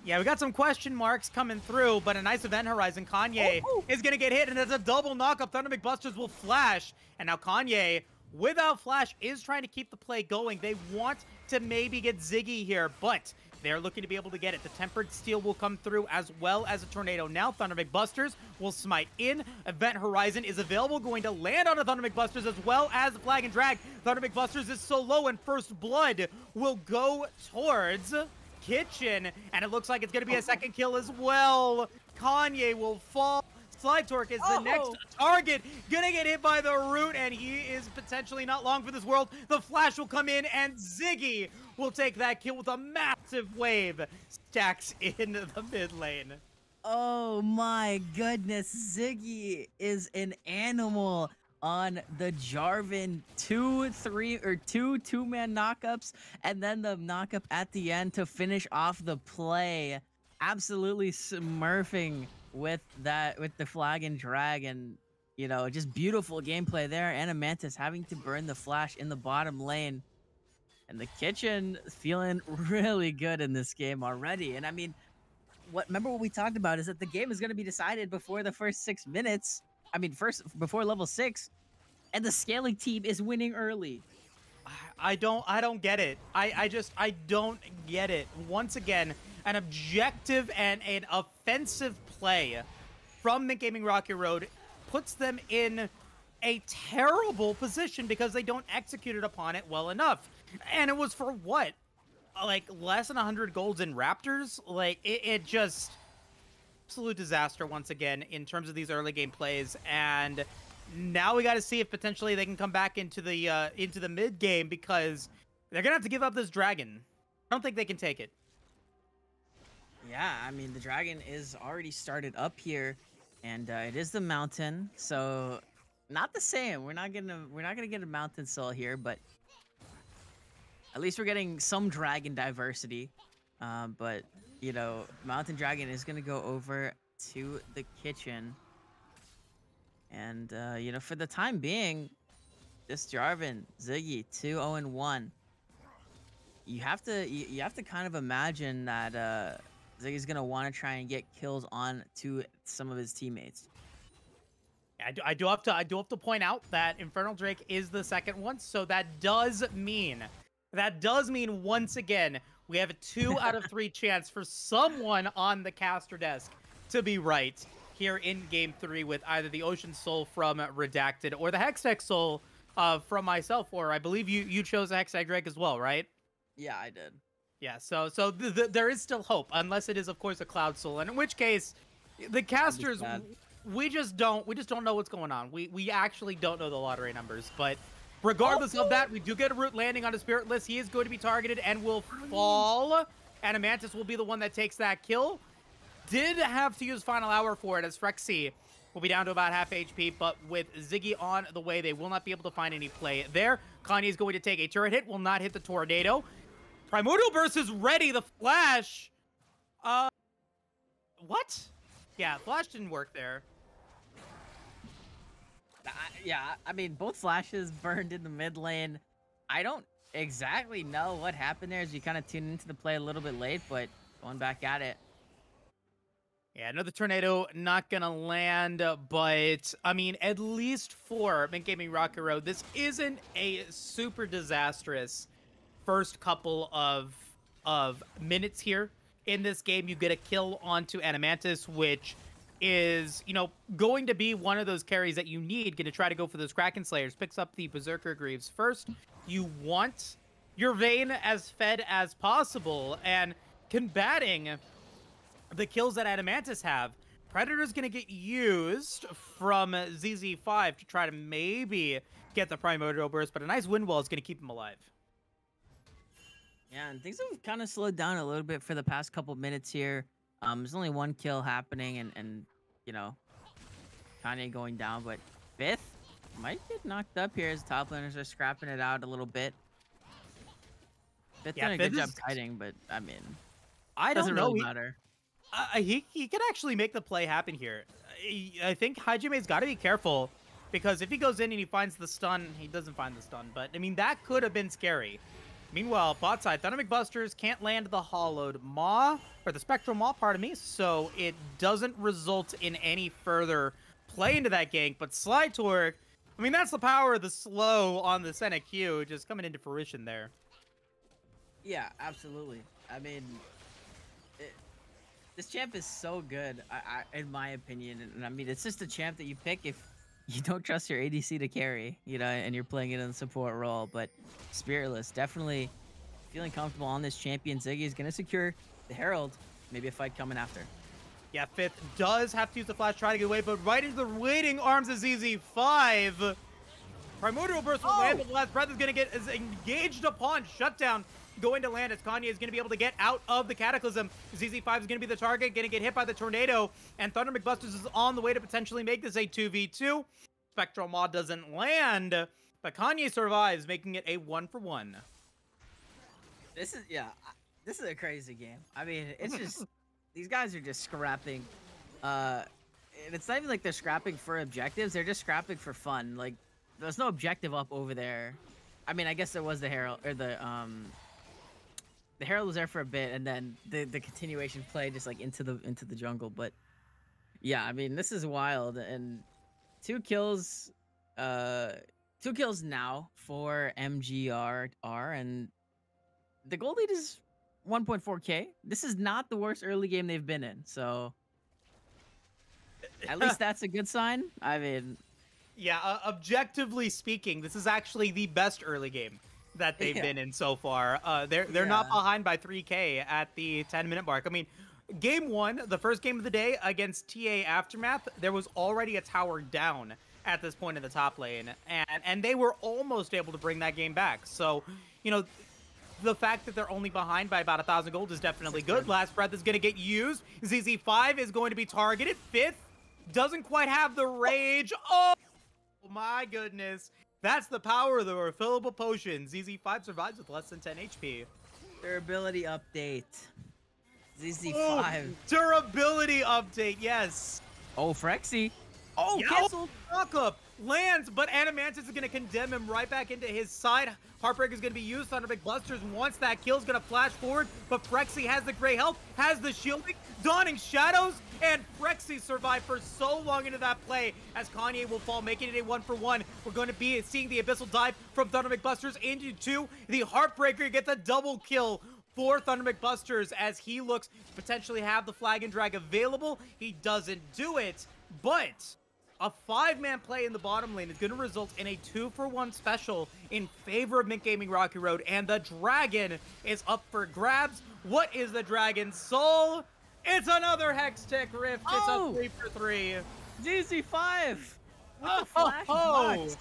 Yeah, we got some question marks coming through, but a nice event horizon. Kanye is going to get hit, and as a double knockup, Thunder Busters will flash. And now Kanye, without flash, is trying to keep the play going. They want to maybe get Ziggy here, but they're looking to be able to get it. The Tempered Steel will come through as well as a Tornado. Now Thunder Busters will smite in. Event Horizon is available, going to land on a Thunder Busters as well as the Flag and Drag. Thunder Busters is so low, and First Blood will go towards Kitchen, and it looks like it's going to be a second kill as well. Kanye will fall. Slytorque is the next target. Gonna get hit by the root, and he is potentially not long for this world. The flash will come in, and Ziggy will take that kill with a massive wave. Stacks in the mid lane. Oh my goodness, Ziggy is an animal. on the Jarvan. 2-3 or 2 2-man knockups, and then the knockup at the end to finish off the play. Absolutely smurfing with the flag and drag, and just beautiful gameplay there. Animantis having to burn the flash in the bottom lane. And the Kitchen feeling really good in this game already. And I mean, remember what we talked about is that the game is going to be decided before the first 6 minutes. I mean, before level 6, and the scaling team is winning early. I don't get it. I don't get it. Once again, an objective and an offensive play from Mint Gaming Rocky Road puts them in a terrible position because they don't execute it upon it well enough. And it was for what? Like less than 100 golds in Raptors? Like it just absolute disaster once again in terms of these early game plays. And now we got to see if potentially they can come back into the mid game, because they're gonna have to give up this dragon. I don't think they can take it. Yeah, I mean, the dragon is already started up here, and it is the mountain, so not the same. We're not gonna get a mountain soul here, but at least we're getting some dragon diversity. But mountain dragon is gonna go over to the Kitchen, and for the time being, this Jarvan Ziggy 2-0-1. You have to kind of imagine that Ziggy's gonna want to try and get kills on to some of his teammates. I do have to point out that Infernal Drake is the second one, so that does mean once again we have a 2 out of 3 chance for someone on the caster desk to be right here in Game 3 with either the Ocean Soul from Redacted or the Hextech Soul from myself, or I believe you chose the Hextech Drake as well, right? Yeah, I did. Yeah, so there is still hope, unless it is of course a Cloud Soul, and in which case the casters, we just don't know what's going on. We actually don't know the lottery numbers, but regardless of that, we do get a root landing on a Spiritless. He is going to be targeted and will fall. Animantis will be the one that takes that kill. Did have to use Final Hour for it, as Frexy will be down to about half HP, but with Ziggy on the way, they will not be able to find any play there. Kanye is going to take a turret hit, will not hit the Tornado. Primordial Burst is ready, the Flash. What? Yeah, Flash didn't work there. Yeah, I mean, both flashes burned in the mid lane. I don't exactly know what happened there as you kind of tuned into the play a little bit late, but going back at it. Yeah, another Tornado not going to land, but, I mean, at least for Mint Gaming Rocky Road, this isn't a super disastrous first couple of minutes here in this game. You get a kill onto Animantis, which is, going to be one of those carries that you need. Going to try to go for those Kraken Slayers. Picks up the Berserker Greaves first. You want your Vayne as fed as possible, and combating the kills that Animantis have, Predator's going to get used from ZZ5 to try to maybe get the Primordial Burst, but a nice wind wall is going to keep him alive. Yeah, and things have kind of slowed down a little bit for the past couple minutes here. There's only one kill happening, and Kanye going down, but Fifth might get knocked up here as top laners are scrapping it out a little bit. Fifth done a good job kiting, but I mean, I don't know. Really matter. He could actually make the play happen here. I think Hajime's got to be careful, because if he goes in and he finds the stun, he doesn't find the stun, but I mean, that could have been scary. Meanwhile, bot side, Thunder McBusters can't land the hollowed Maw, or the Spectral Maw, pardon me, so it doesn't result in any further play into that gank. But Slide Torque, I mean, that's the power of the slow on the Senna Q, just coming into fruition there. Yeah, absolutely. I mean, this champ is so good, in my opinion, and I mean, it's just a champ that you pick if you don't trust your ADC to carry, and you're playing it in the support role. But Spiritless, definitely feeling comfortable on this champion. Ziggy is going to secure the Herald. Maybe a fight coming after. Yeah, Fifth does have to use the flash, try to get away, but right into the waiting arms of ZZ5. Primordial Burst will land, but the last breath is going to get engaged upon. Shutdown going to land as Kanye is going to be able to get out of the Cataclysm. ZZ5 is going to be the target, going to get hit by the Tornado, and Thunder McBusters is on the way to potentially make this a 2v2. Spectral Maw doesn't land, but Kanye survives, making it a 1-for-1. This is a crazy game. I mean, it's just these guys are just scrapping. And it's not even like they're scrapping for objectives. They're just scrapping for fun. Like, there's no objective up over there. I mean, I guess there was the Herald, or the Herald was there for a bit, and then the continuation play just like into the jungle. But yeah, I mean, this is wild. And 2 kills now for MGRR, and the gold lead is 1.4K. This is not the worst early game they've been in, so at least that's a good sign. I mean, yeah, objectively speaking, this is actually the best early game that they've been in so far. They're not behind by 3K at the 10-minute mark. I mean, game 1, the first game of the day against TA Aftermath, there was already a tower down at this point in the top lane, and they were almost able to bring that game back. So, you know, the fact that they're only behind by about 1,000 gold is definitely good. Last Breath is going to get used. ZZ5 is going to be targeted. 5th doesn't quite have the rage. Oh my goodness. That's the power of the refillable potion. ZZ5 survives with less than 10 HP. durability update. ZZ5. Oh, durability update, yes. Oh, Frexy. Oh, yeah, canceled. Up lands, but Adamantis is going to condemn him right back into his side. Heartbreak is going to be used. Thunderbolt Blusters wants that kill, is going to flash forward, but Frexy has the great health, has the shielding, Dawning Shadows, and Frexy survived for so long into that play as Kanye will fall, making it a 1-for-1. We're going to be seeing the Abyssal Dive from Thunderbolt Blusters into 2. The Heartbreaker gets a double kill for Thunderbolt Blusters as he looks to potentially have the Flag and Drag available. He doesn't do it, but a 5-man play in the bottom lane is going to result in a 2-for-1 special in favor of Mint Gaming Rocky Road, and the Dragon is up for grabs. What is the Dragon's soul? It's another Hextech Rift. It's a 3-for-3. ZZ5 with the flash box.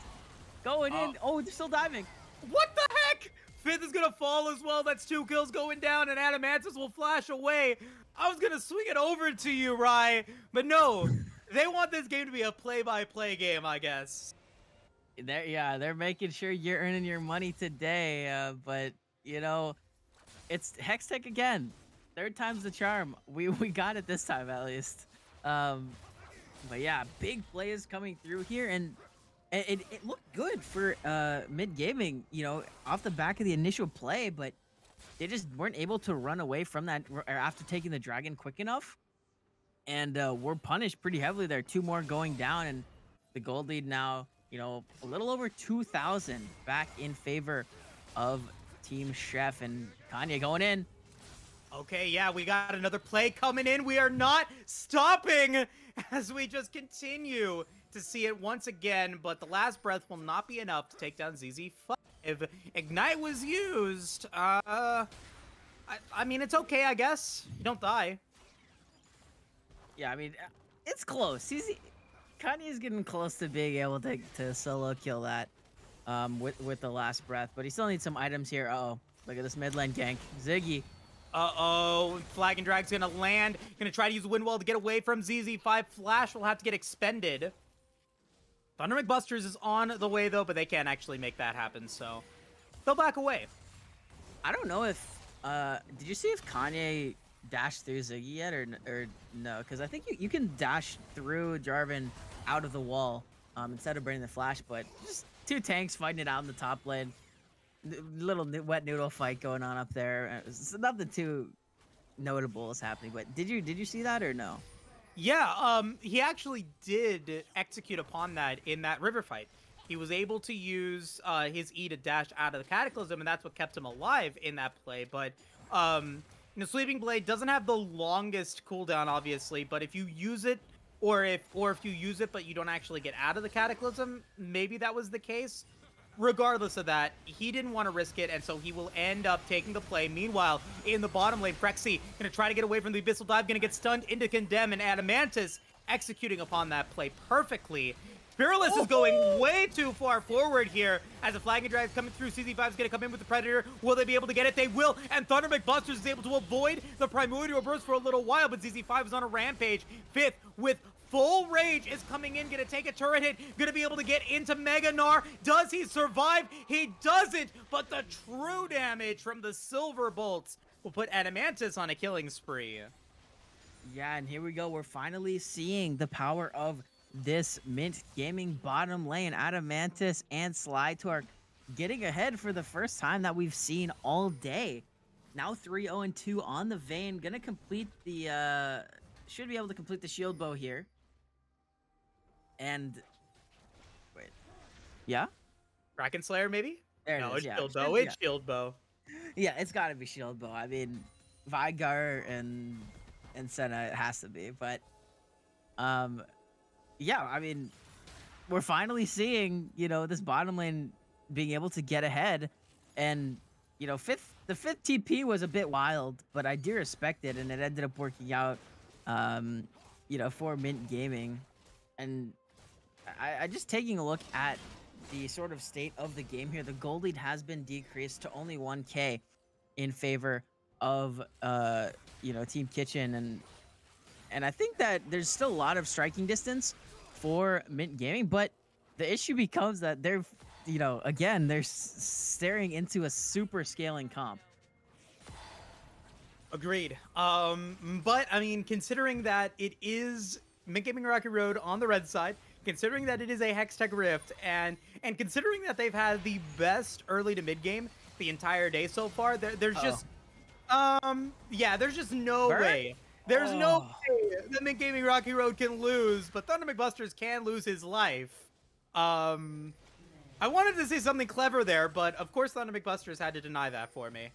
Going in. Oh, they're still diving. What the heck? 5th is going to fall as well. That's 2 kills going down, and Adamantis will flash away. I was going to swing it over to you, Rye, but no. They want this game to be a play-by-play game, I guess. They're making sure you're earning your money today. But, you know, it's Hextech again. 3rd time's the charm. We got it this time, at least. But, yeah, big plays coming through here. And it looked good for Mid Gaming, you know, off the back of the initial play. But they just weren't able to run away from that after taking the Dragon quick enough. And we're punished pretty heavily there. 2 more going down, and the gold lead now, you know, a little over 2,000 back in favor of Team Chef, and Kanye going in. Okay, yeah, we got another play coming in. We are not stopping as we just continue to see it once again, but the last breath will not be enough to take down ZZ5. Ignite was used. I mean, it's okay, I guess. You don't die. Yeah, I mean, it's close. Kanye's getting close to being able to solo kill that with the last breath, but he still needs some items here. Uh-oh, look at this mid lane gank. Ziggy. Uh-oh, Flag and Drag's gonna land. Gonna try to use Wind Wall to get away from ZZ5. Flash will have to get expended. Thunder McBusters is on the way, though, but they can't actually make that happen, so they'll back away. I don't know if... did you see if Kanye dashed through Ziggy yet, or no? Because I think you can dash through Jarvan out of the wall instead of burning the flash, but just 2 tanks fighting it out in the top lane. Little wet noodle fight going on up there. Nothing too notable is happening, but did you see that or no? Yeah, he actually did execute upon that in that river fight. He was able to use his E to dash out of the Cataclysm, and that's what kept him alive in that play. But you know, Sleeping Blade doesn't have the longest cooldown, obviously, but if you use it, or if you use it but you don't actually get out of the Cataclysm, maybe that was the case. Regardless of that, he didn't want to risk it, and so he will end up taking the play. Meanwhile, in the bottom lane, Frexy going to try to get away from the Abyssal Dive, going to get stunned into Condemn, and Adamantis executing upon that play perfectly. Fearless is going way too far forward here as the Flag and Drag is coming through. CZ5 is going to come in with the Predator. Will they be able to get it? They will. And Thunder McBusters is able to avoid the Primordial Burst for a little while, but ZZ5 is on a rampage. 5th with Full Rage is coming in, gonna take a turret hit, gonna be able to get into Mega Gnar. Does he survive? He doesn't, but the true damage from the Silver Bolts will put Adamantis on a killing spree. Yeah, and here we go. We're finally seeing the power of this Mint Gaming bottom lane. Adamantis and Slytorque getting ahead for the first time that we've seen all day. Now 3-0-2 on the Vayne. Gonna complete the, should be able to complete the shield bow here. And, wait, yeah? Kraken Slayer, maybe? There No, it is, it's yeah. shield bow. It's shield bow. Yeah, it's gotta be shield bow. I mean, Vigar and Senna, it has to be. But, yeah, I mean, we're finally seeing, you know, this bottom lane being able to get ahead. And, you know, the fifth TP was a bit wild, but I do respect it, and it ended up working out, you know, for Mint Gaming. And I just taking a look at the sort of state of the game here. The gold lead has been decreased to only 1K in favor of, you know, Team Kitchen. And I think that there's still a lot of striking distance for Mint Gaming, but the issue becomes that they're, you know, again, they're staring into a super scaling comp. Agreed. But I mean, considering that it is Mint Gaming Rocky Road on the red side, considering that it is a Hextech Rift, and considering that they've had the best early to mid game the entire day so far, there's just, yeah, there's just no way. There's no way that Mint Gaming Rocky Road can lose, but Thunder McBusters can lose his life. I wanted to say something clever there, but of course Thunder McBusters had to deny that for me.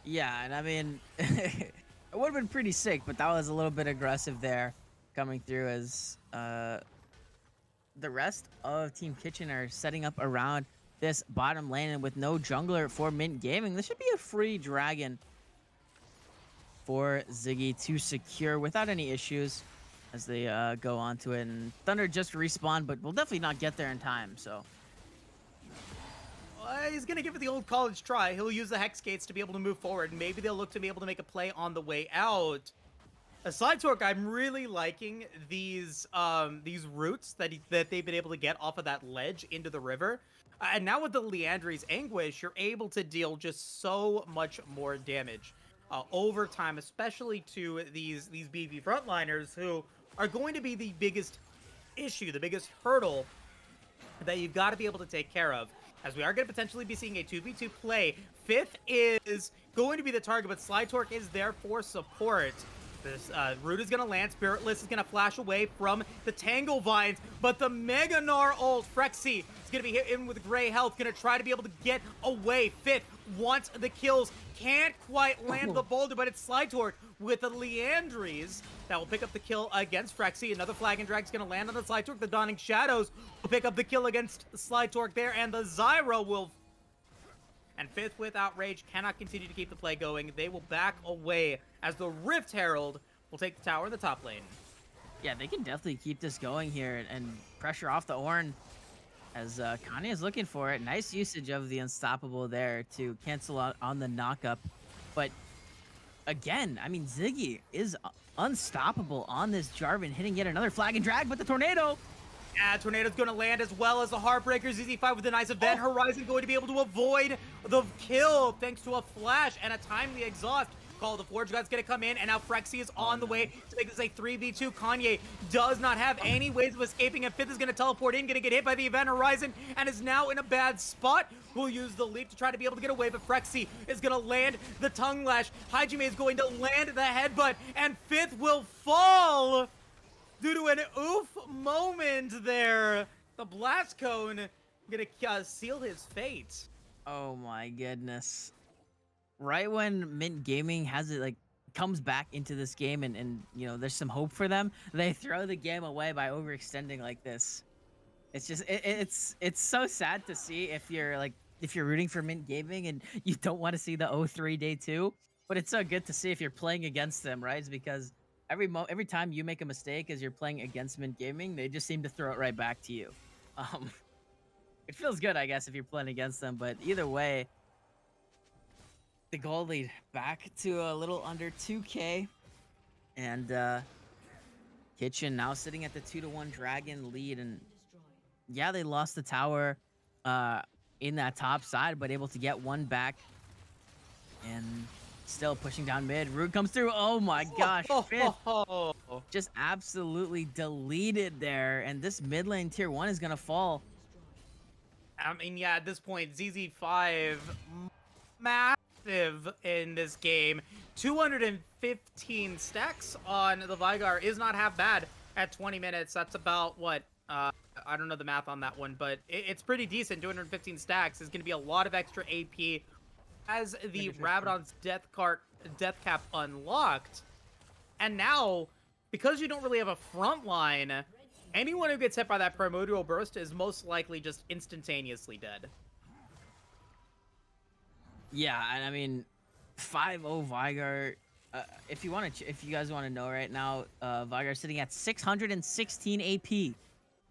Yeah, and I mean, it would have been pretty sick, but that was a little bit aggressive there, coming through as the rest of Team Kitchen are setting up around this bottom lane, and with no jungler for Mint Gaming, this should be a free dragon for Ziggy to secure without any issues as they go onto it. And Thunder just respawned, but will definitely not get there in time, so. He's going to give it the old college try. He'll use the Hex Gates to be able to move forward. Maybe they'll look to be able to make a play on the way out. Slytorque, I'm really liking these routes that they've been able to get off of that ledge into the river. And now with the Liandry's Anguish, you're able to deal just so much more damage over time, especially to these BV frontliners who are going to be the biggest issue, the biggest hurdle that you've got to be able to take care of. As we are going to potentially be seeing a 2v2 play. Fifth is going to be the target, but Slytorque is there for support. This root is going to land. Spiritless is going to flash away from the Tangle Vines, but the Mega Gnar ult, Frexy, is going to be hit in with gray health, going to try to be able to get away. Fifth wants the kills, can't quite land the boulder, but it's Slytorque with the Liandry's that will pick up the kill against Frexy. Another Flag and Drag is going to land on the Slytorque. The Dawning Shadows will pick up the kill against Slytorque there, and the Zyra will... And Fifth with Outrage cannot continue to keep the play going. They will back away as the Rift Herald will take the tower in the top lane. Yeah, they can definitely keep this going here and pressure off the Ornn as Kanye is looking for it. Nice usage of the Unstoppable there to cancel out on the knockup. But again, I mean, Ziggy is unstoppable on this Jarvan, hitting yet another Flag and Drag, but the Tornado... Yeah, Tornado's going to land as well as the Heartbreaker. ZZ5 with a nice event. Horizon going to be able to avoid the kill thanks to a flash and a timely exhaust. Call of the Forge God's going to come in, and now Frexy is on the way to make this a 3v2. Kanye does not have any ways of escaping, and Fifth is going to teleport in, going to get hit by the Event Horizon, and is now in a bad spot. We'll use the leap to try to be able to get away, but Frexy is going to land the Tongue Lash. Hajime is going to land the Headbutt, and Fifth will fall due to an oof moment there. The Blast Cone gonna seal his fate. Oh my goodness. Right when Mint Gaming has it, like, comes back into this game and you know, there's some hope for them, they throw the game away by overextending like this. It's just, it's so sad to see if you're rooting for Mint Gaming and you don't want to see the 0-3 day 2, but it's so good to see if you're playing against them, right? It's because every time you make a mistake as you're playing against Mint Gaming, they just seem to throw it right back to you. It feels good, I guess, if you're playing against them, but either way, the gold lead back to a little under 2K, and Kitchen now sitting at the 2-1 dragon lead, and yeah, they lost the tower in that top side, but able to get one back and still pushing down mid. Root comes through. Oh my gosh, Fifth just absolutely deleted there, and this mid lane tier 1 is gonna fall. I mean, yeah, at this point, ZZ5 massive in this game. 215 stacks on the Vigar is not half bad at 20 minutes. That's about what? I don't know the math on that one, but it's pretty decent. 215 stacks is going to be a lot of extra AP as the Rabadon's death cap unlocked. And now, because you don't really have a front line, anyone who gets hit by that Primordial Burst is most likely just instantaneously dead. Yeah, and I mean, 5-0 Vigar. If you guys want to know right now, Vigar sitting at 616 AP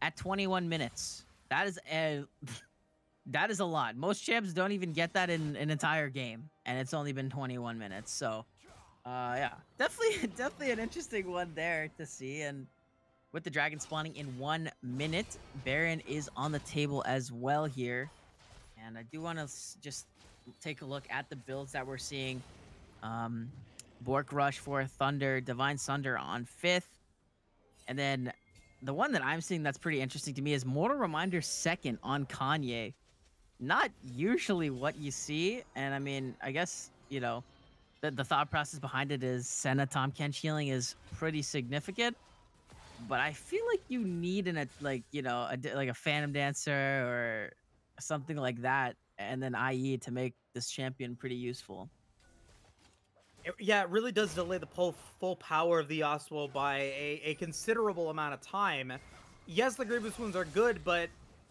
at 21 minutes. That is a lot. Most champs don't even get that in an entire game, and it's only been 21 minutes. So, yeah, definitely an interesting one there to see. And with the dragon spawning in 1 minute, Baron is on the table as well here. And I do want to just take a look at the builds that we're seeing. Bork Rush for Thunder, Divine Sunder on 5th. And then the one that I'm seeing that's pretty interesting to me is Mortal Reminder 2nd on Kanye. Not usually what you see. And I mean, I guess, you know, the thought process behind it is Senna Tahm Kench healing is pretty significant. But I feel like you need like a Phantom Dancer or something like that, and then IE to make this champion pretty useful. Yeah, it really does delay the full power of the Yasuo by a considerable amount of time. Yes, the Grievous Wounds are good, but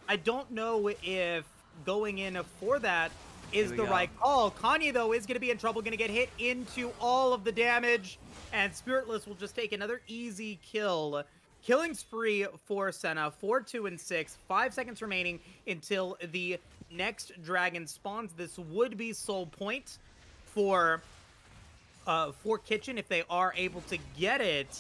I don't know if going in for that is the right call. Kanye, though, is going to be in trouble, going to get hit into all of the damage, and Spiritless will just take another easy kill. Killing spree for Senna, 4-2 and 6, 5 seconds remaining until the next dragon spawns. This would be soul point for Kitchen if they are able to get it.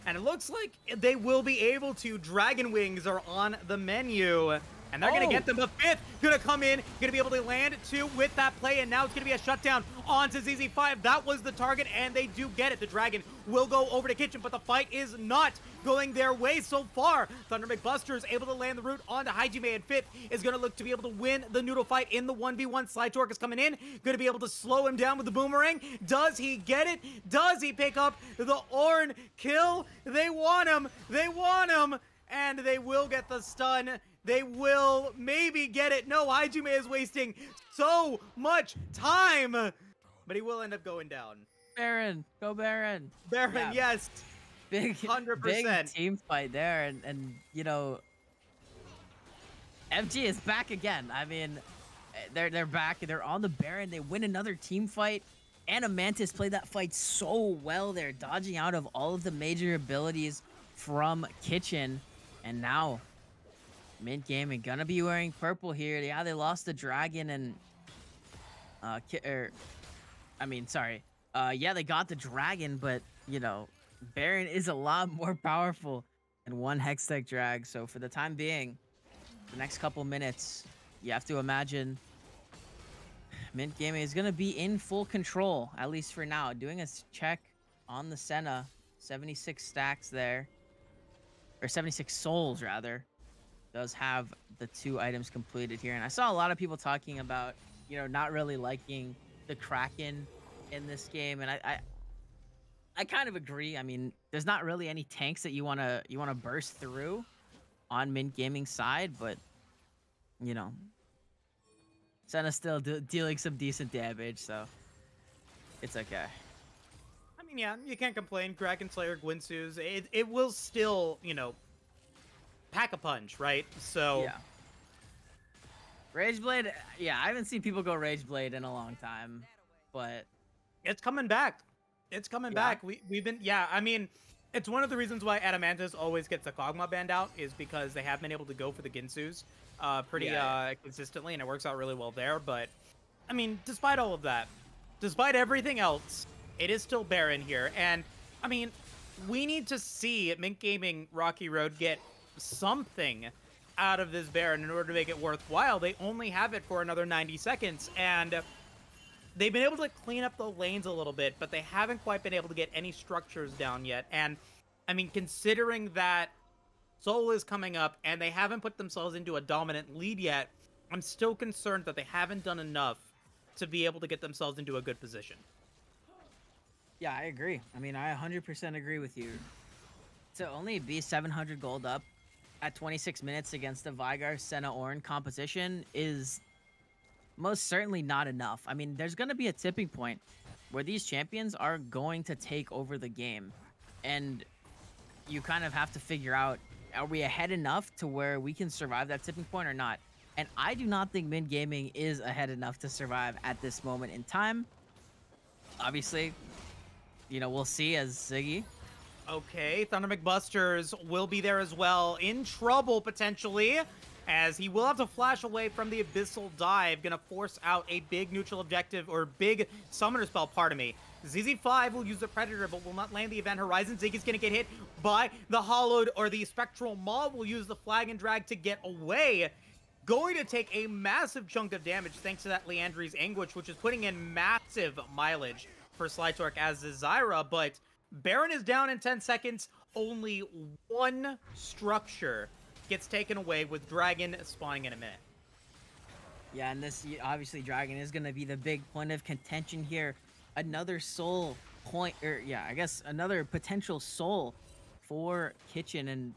And it looks like they will be able to. Dragon Wings are on the menu. And they're going to get them. The 5th going to come in, going to be able to land 2 with that play. And now it's going to be a shutdown onto ZZ5. That was the target, and they do get it. The Dragon will go over to Kitchen, but the fight is not going their way so far. Thunder McBuster is able to land the root onto Hajime, and 5th is going to look to be able to win the noodle fight in the 1v1. Sly Torque is coming in, going to be able to slow him down with the boomerang. Does he get it? Does he pick up the Ornn kill? They want him. They want him. And they will get the stun. They will maybe get it. No, Hajime is wasting so much time. But he will end up going down. Baron. Go Baron. Baron, yeah. Yes. Big 100%. Big team fight there. And you know, MG is back again. I mean, they're back. They're on the Baron. They win another team fight. And Mantis played that fight so well there, dodging out of all of the major abilities from Kitchen. And now, Mint Gaming gonna be wearing purple here. Yeah, they lost the dragon and yeah, they got the dragon, but you know, Baron is a lot more powerful than one Hextech drag. So for the time being, the next couple minutes, you have to imagine Mint Gaming is gonna be in full control, at least for now. Doing a check on the Senna, 76 stacks there. Or 76 souls, rather, does have the 2 items completed here. And I saw a lot of people talking about, you know, not really liking the Kraken in this game. And I kind of agree. I mean, there's not really any tanks that you wanna burst through on Mint Gaming side, but, you know, Senna's still dealing some decent damage, so it's okay. I mean, yeah, you can't complain. Kraken Slayer, Gwynsu's, it will still, you know, pack a punch, right? So yeah. Rageblade, yeah, I haven't seen people go Rageblade in a long time, but it's coming back. It's coming back. We've been, yeah, I mean, it's one of the reasons why Adamantis always gets the Kog'Maw band out, is because they have been able to go for the Ginsus pretty consistently, and it works out really well there. But, I mean, despite all of that, despite everything else, it is still Baron here. And, I mean, we need to see Mint Gaming Rocky Road get something out of this Baron in order to make it worthwhile. They only have it for another 90 seconds, and they've been able to clean up the lanes a little bit, but they haven't quite been able to get any structures down yet. And, I mean, considering that Soul is coming up and they haven't put themselves into a dominant lead yet, I'm still concerned that they haven't done enough to be able to get themselves into a good position. Yeah, I agree. I mean, I 100% agree with you. To only be 700 gold up at 26 minutes against the Vigar Senna Ornn composition is most certainly not enough. I mean, there's going to be a tipping point where these champions are going to take over the game. And you kind of have to figure out, are we ahead enough to where we can survive that tipping point or not? And I do not think Mint Gaming is ahead enough to survive at this moment in time. Obviously, you know, we'll see as Ziggy. Okay, Thunder McBusters will be there as well. In trouble, potentially, as he will have to flash away from the Abyssal Dive. Gonna force out a big neutral objective, or big summoner spell, pardon me. ZZ5 will use the Predator, but will not land the Event Horizon. Ziggy's gonna get hit by the Hollowed, or the Spectral Maw will use the Flag and Drag to get away. Going to take a massive chunk of damage thanks to that Leandri's Anguish, which is putting in massive mileage for Slytorque as Zyra, but Baron is down in 10 seconds. Only one structure gets taken away, with Dragon spawning in a minute. Yeah, and this, obviously, Dragon is going to be the big point of contention here. Another soul point, or yeah, I guess another potential soul for Kitchen, and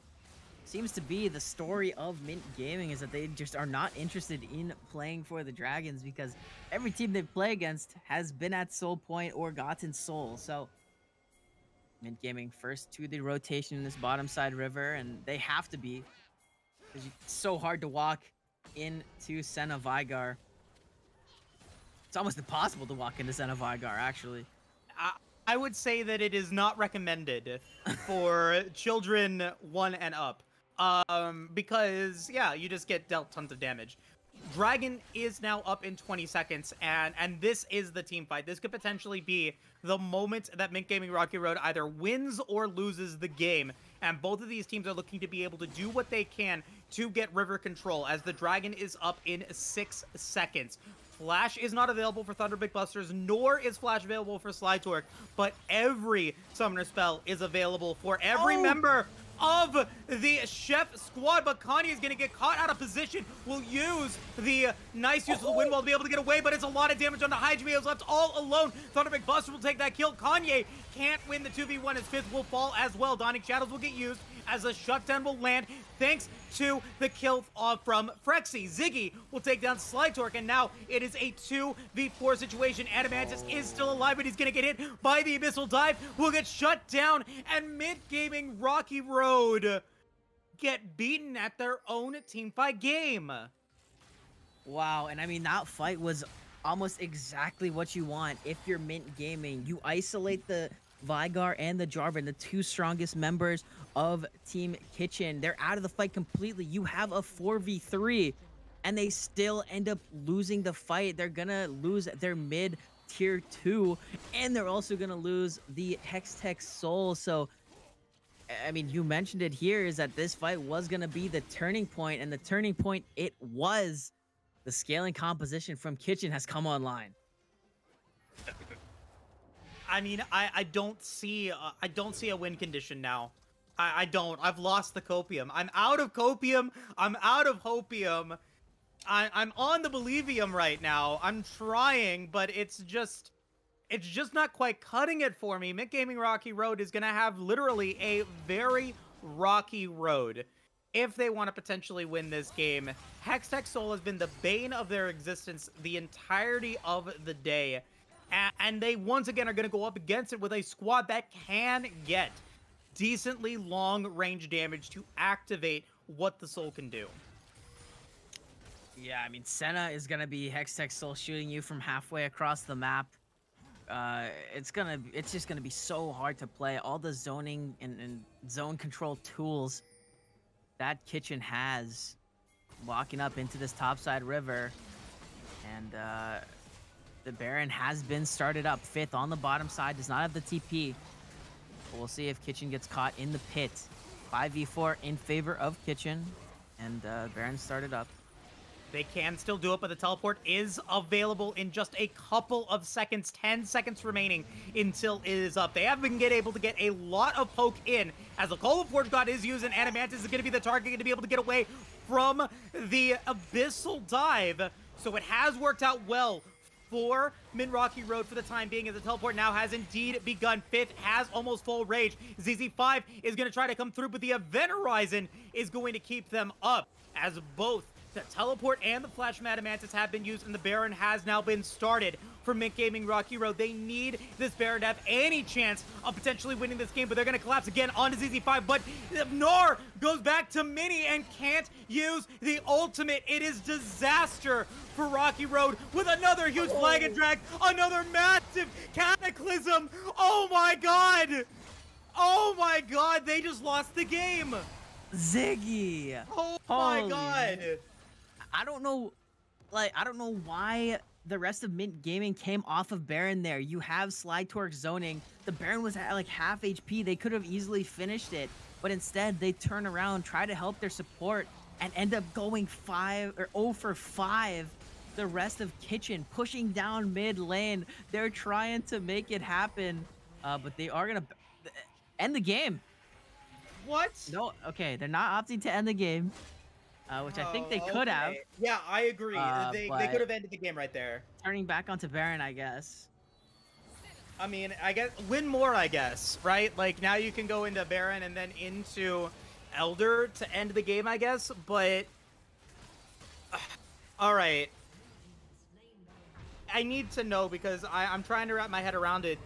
seems to be the story of Mint Gaming is that they just are not interested in playing for the Dragons, because every team they play against has been at soul point or gotten soul. So Mint Gaming first to the rotation in this bottom side river, and they have to be, because it's so hard to walk into Senna Vigar. It's almost impossible to walk into Senna Vigar, actually. I would say that it is not recommended for children 1 and up. Because, yeah, you just get dealt tons of damage. Dragon is now up in 20 seconds, and this is the team fight. This could potentially be the moment that Mint Gaming Rocky Road either wins or loses the game, and both of these teams are looking to be able to do what they can to get river control, as the Dragon is up in 6 seconds. Flash is not available for Thunder Big Busters, nor is Flash available for Slytorque, but every summoner spell is available for every member of the Chef squad. But Kanye is going to get caught out of position. Will use the nice use of the wind wall to be able to get away, but it's a lot of damage on the Hydra. He is left all alone. Thunder McBuster will take that kill. Kanye can't win the 2v1. His fifth will fall as well. Dawning Shadows will get used as a shutdown will land thanks to the kill from Frexy. Ziggy will take down Slytorque, and now it is a 2v4 situation. Adamantis is still alive, but he's going to get hit by the Abyssal Dive. Will get shut down, and Mint Gaming Rocky Road get beaten at their own teamfight game. Wow, and I mean, that fight was almost exactly what you want if you're Mint Gaming. You isolate the Vigar and the Jarvan, the two strongest members of Team Kitchen. They're out of the fight completely. You have a 4v3, and they still end up losing the fight. They're gonna lose their mid tier 2, and they're also gonna lose the Hextech Soul. So, I mean, you mentioned it here, is that this fight was gonna be the turning point, and the turning point it was. The scaling composition from Kitchen has come online. I mean, I don't see a win condition now. I don't. I've lost the copium. I'm out of copium. I'm out of hopium. I'm on the Believium right now. I'm trying, but it's just not quite cutting it for me. Mint Gaming Rocky Road is gonna have literally a very rocky road if they want to potentially win this game. Hextech Soul has been the bane of their existence the entirety of the day. And they once again are going to go up against it with a squad that can get decently long range damage to activate what the Soul can do. Yeah, I mean, Senna is going to be Hextech Soul shooting you from halfway across the map. It's just going to be so hard to play. All the zoning and zone control tools that Kitchen has walking up into this topside river. And, the Baron has been started up 5th on the bottom side, does not have the TP. But we'll see if Kitchen gets caught in the pit. 5v4 in favor of Kitchen, and Baron started up. They can still do it, but the teleport is available in just a couple of seconds. 10 seconds remaining until it is up. They have been able to get a lot of poke in, as the Call of Forge God is used, and Adamantis is going to be the target, going to be able to get away from the Abyssal Dive. So it has worked out well for Min Rocky Road for the time being, as the teleport now has indeed begun. Fifth has almost full rage. ZZ5 is going to try to come through, but the Event Horizon is going to keep them up, as both the teleport and the Flash Adamantis have been used, and the Baron has now been started for Mint Gaming Rocky Road. They need this Baron to have any chance of potentially winning this game, but they're going to collapse again onto ZZ5, but Gnar goes back to Mini and can't use the ultimate. It is disaster for Rocky Road with another huge flag and drag, another massive cataclysm. Oh my god! Oh my god, they just lost the game! Ziggy! Oh my god! I don't know why the rest of Mint Gaming came off of Baron there. You have Slide Torque zoning. The Baron was at like half HP. They could have easily finished it, but instead they turn around, try to help their support, and end up going 0 for 5. The rest of Kitchen pushing down mid lane. They're trying to make it happen, but they are gonna end the game. What? No, okay, they're not opting to end the game. Which I think they could have. Yeah, I agree. They could have ended the game right there. Turning back onto Baron, I guess. I mean, I guess win more, I guess, right? Like, now you can go into Baron and then into Elder to end the game, I guess, but... Alright. I need to know, because I'm trying to wrap my head around it.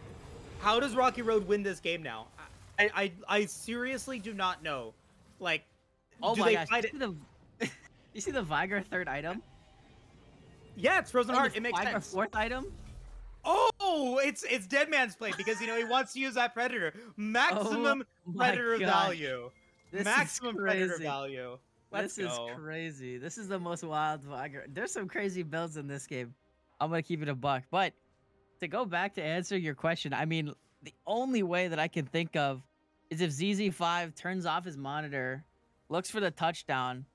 How does Rocky Road win this game now? I seriously do not know. Like, oh do my they gosh, fight it? You see the Viger third item? Yeah, it's Frozen Heart. It makes Viger sense. fourth item? Oh, it's Dead Man's Plate, because, you know, he wants to use that Predator. Maximum Predator value. Maximum Predator value. Let's go. This is crazy. This is the most wild Viger. There's some crazy builds in this game. I'm going to keep it a buck. But to go back to answer your question, I mean, the only way that I can think of is if ZZ5 turns off his monitor, looks for the touchdown,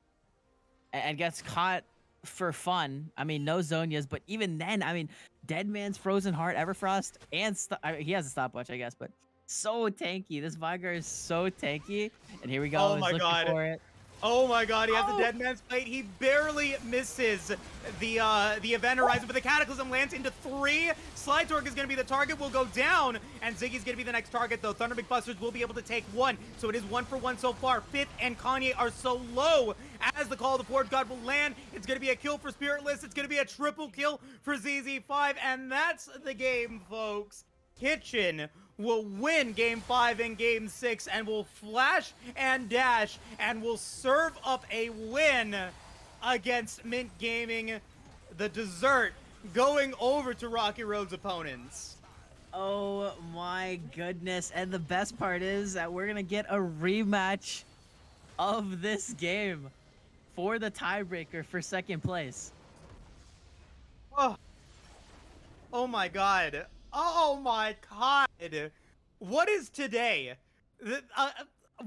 and gets caught for fun. I mean, no Zonias, but even then, I mean, Dead Man's Frozen Heart, Everfrost, and he has a stopwatch, I guess, but so tanky. This Viger is so tanky. And here we go. Oh my god. For it. Oh my god, he has the Dead Man's Plate. He barely misses the Event Horizon, but the Cataclysm lands into 3. Slide Torque is going to be the target, will go down, and Ziggy's going to be the next target, though. Thunder McBusters will be able to take 1, so it is 1 for 1 so far. Fifth and Kanye are so low as the Call of the Forge God will land. It's going to be a kill for Spiritless. It's going to be a triple kill for ZZ5, and that's the game, folks. Kitchen will win Game 5 and Game 6, and will flash and dash, and will serve up a win against Mint Gaming. The dessert going over to Rocky Road's opponents. Oh my goodness. And the best part is that we're going to get a rematch of this game for the tiebreaker for second place. Oh my god. Oh my god. What is today?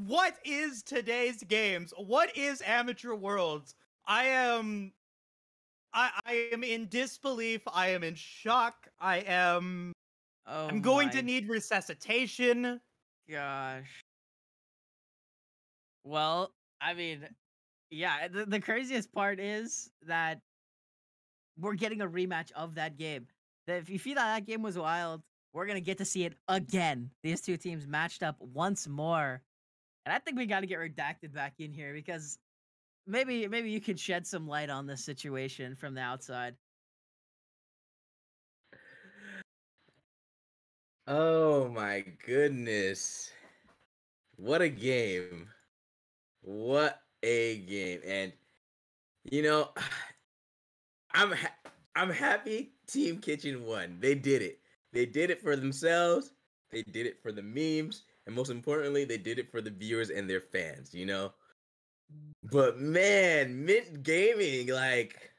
What is today's games? What is Amateur Worlds? I am in disbelief. I am in shock. I'm going to need resuscitation. Gosh. Well, I mean, yeah, the craziest part is that we're getting a rematch of that game. If you feel that game was wild, we're going to get to see it again. These two teams matched up once more. And I think we got to get Redacted back in here, because maybe you can shed some light on this situation from the outside. Oh my goodness. What a game. What a game. And you know, I'm happy Team Kitchen won. They did it. They did it for themselves. They did it for the memes, and most importantly, they did it for the viewers and their fans, you know? But man, Mint Gaming, like,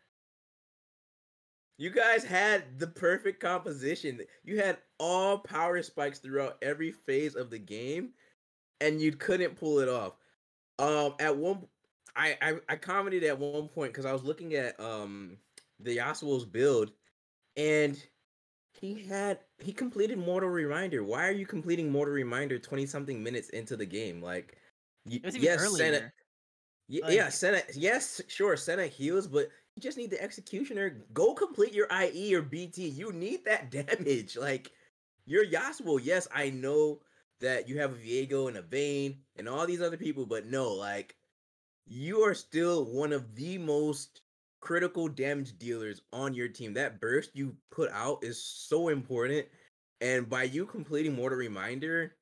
You guys had the perfect composition. You had all power spikes throughout every phase of the game, and you couldn't pull it off. At one, I commented at one point because I was looking at the Yasuo's build, and he completed Mortal Reminder. Why are you completing Mortal Reminder 20 something minutes into the game? Like, It was even yes, Senna, earlier. yeah, Senna, yes, sure, Senna heals, but you just need the executioner. Go complete your IE or BT. You need that damage. Like, you're Yasuo. Yes, I know that you have a Viego and a Vayne and all these other people, but no, like, you are still one of the most critical damage dealers on your team. That burst you put out is so important. And by you completing Mortal Reminder,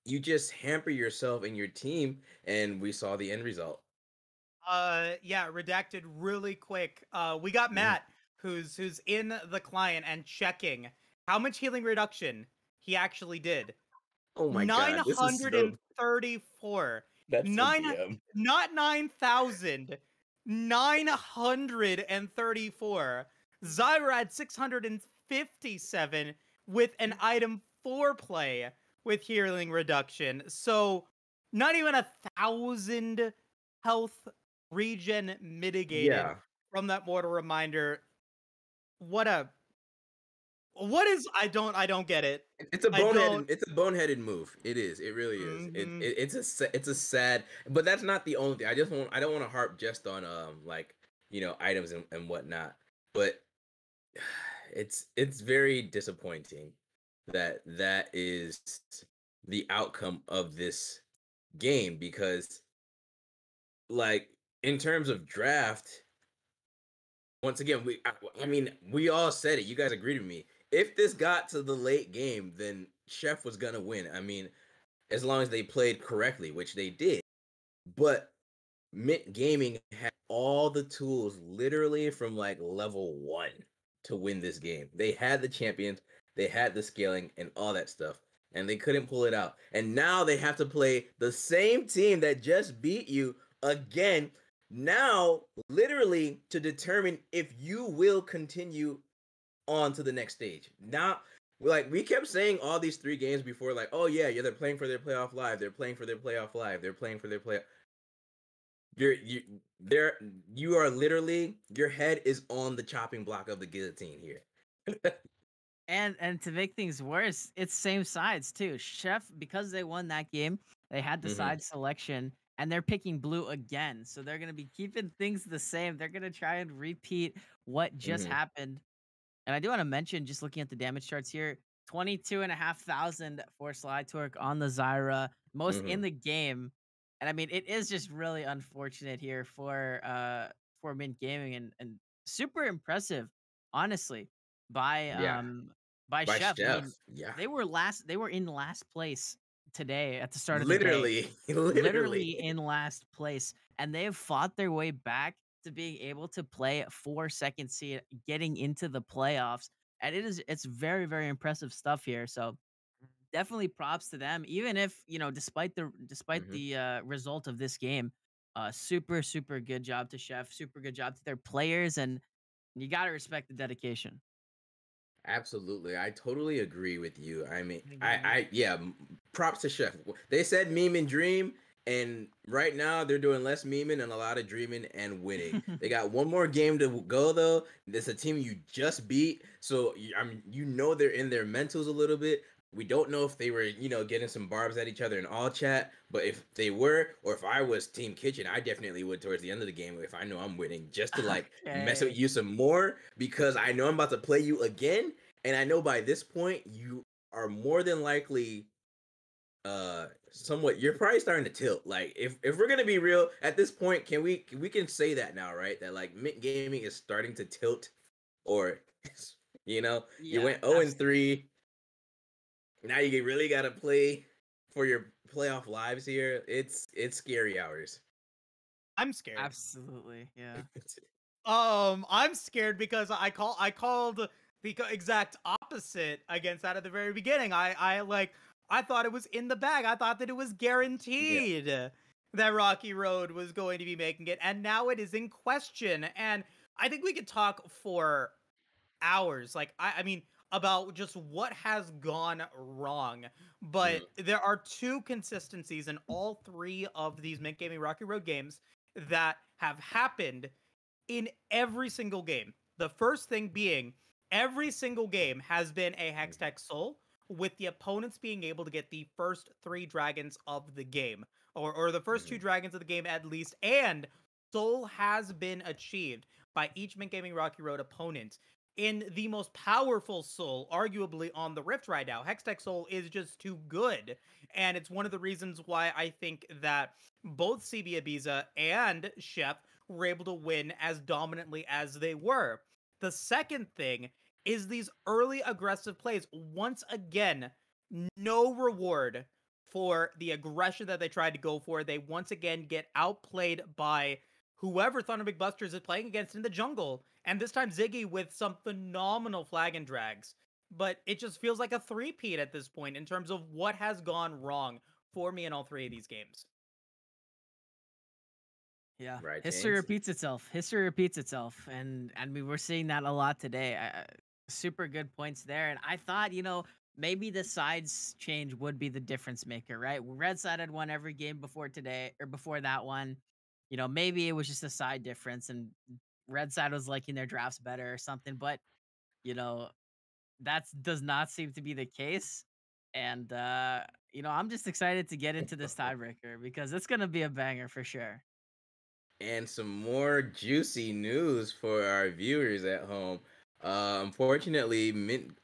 you just hamper yourself and your team, and we saw the end result. Yeah, redacted really quick. We got Mhm. Matt, who's in the client and checking how much healing reduction he actually did. Oh my god, this is so 934. that's a Nine BM. not 9,000. 934. Zyra at 657 with an item foreplay with healing reduction. So not even 1,000 health regen mitigated Yeah. from that mortal reminder. What is I don't get it. It's a I don't. boneheaded move. It is. It really is. Mhm. It's a sad, but that's not the only thing. I don't want to harp just on like, items and whatnot. But it's very disappointing that that is the outcome of this game, because, like, in terms of draft, once again, I mean, we all said it. You guys agreed with me. If this got to the late game, then Chef was gonna win. I mean, as long as they played correctly, which they did. But Mint Gaming had all the tools, literally from like level 1, to win this game. They had the champions, they had the scaling and all that stuff, and they couldn't pull it out. And now they have to play the same team that just beat you again. Now, literally, to determine if you will continue on to the next stage. Now, like, we kept saying all these 3 games before, like, oh yeah, they're playing for their playoff live. They're playing for their playoff live. They're playing for their playoff. You there you are literally, your head is on the chopping block of the guillotine here. And to make things worse, it's same sides too. Chef, because they won that game, they had the Hmm. side selection and they're picking blue again. So they're gonna be keeping things the same. They're gonna try and repeat what just Hmm. happened. And I do want to mention, just looking at the damage charts here, 22,500 for Slide Torque on the Zyra, most in Hmm. the game. And I mean, it is just really unfortunate here for Mint Gaming, and super impressive, honestly, by Yeah, by Chef. I Chef. mean, Yeah, they were in last place today at the start of the day, literally, literally. literally in last place, and they have fought their way back to being able to play 4 second seed, getting into the playoffs, and it's very very impressive stuff here. So definitely props to them, even if despite Hmm. the result of this game. Super super good job to Chef, super good job to their players, and you got to respect the dedication. Absolutely, I totally agree with you. I mean, I agree. yeah, props to Chef. They said meme and dream, and right now they're doing less memeing and a lot of dreaming and winning. They got one more game to go though. It's a team you just beat, so I mean, they're in their mentals a little bit. We don't know if they were, getting some barbs at each other in all chat, but if they were, or if I was Team Kitchen, I definitely would towards the end of the game if I know I'm winning, just to like mess with Okay. you some more, because I know I'm about to play you again, and I know by this point you are more than likely somewhat, you're probably starting to tilt. Like, if we're gonna be real at this point, we can say that now, right? That like Mint Gaming is starting to tilt, or you Yeah, went 0-3. Now you really gotta play for your playoff lives here. It's scary hours. I'm scared. absolutely. Yeah. I'm scared because I called the exact opposite against that at the very beginning. I thought it was in the bag. I thought that it was Yeah. guaranteed that Rocky Road was going to be making it, and now it is in question. And I think we could talk for hours. Like I mean, about just what has gone wrong. But there are two consistencies in all three of these Mint Gaming Rocky Road games that have happened in every single game. The first thing being, every single game has been a Hextech Soul, with the opponents being able to get the first 3 dragons of the game, or the first 2 dragons of the game at least, and Soul has been achieved by each Mint Gaming Rocky Road opponent. In the most powerful Soul, arguably on the Rift right now, Hextech Soul is just too good. And it's one of the reasons why I think that both CB Ibiza and Chef were able to win as dominantly as they were. The second thing is these early aggressive plays. Once again, no reward for the aggression that they tried to go for. They once again get outplayed by whoever Thunder McBusters is playing against in the jungle. And this time Ziggy with some phenomenal flag and drags. But it just feels like a three-peat at this point in terms of what has gone wrong for me in all 3 of these games. Yeah, Right, history James? repeats itself. History repeats itself, and we were seeing that a lot today. Super good points there, and I thought, maybe the sides change would be the difference maker, right? Red side had won every game before today, or before that one. Maybe it was just a side difference, and red side was liking their drafts better or something. But that does not seem to be the case, and I'm just excited to get into this tiebreaker because it's gonna be a banger for sure. And some more juicy news for our viewers at home. Unfortunately, Mint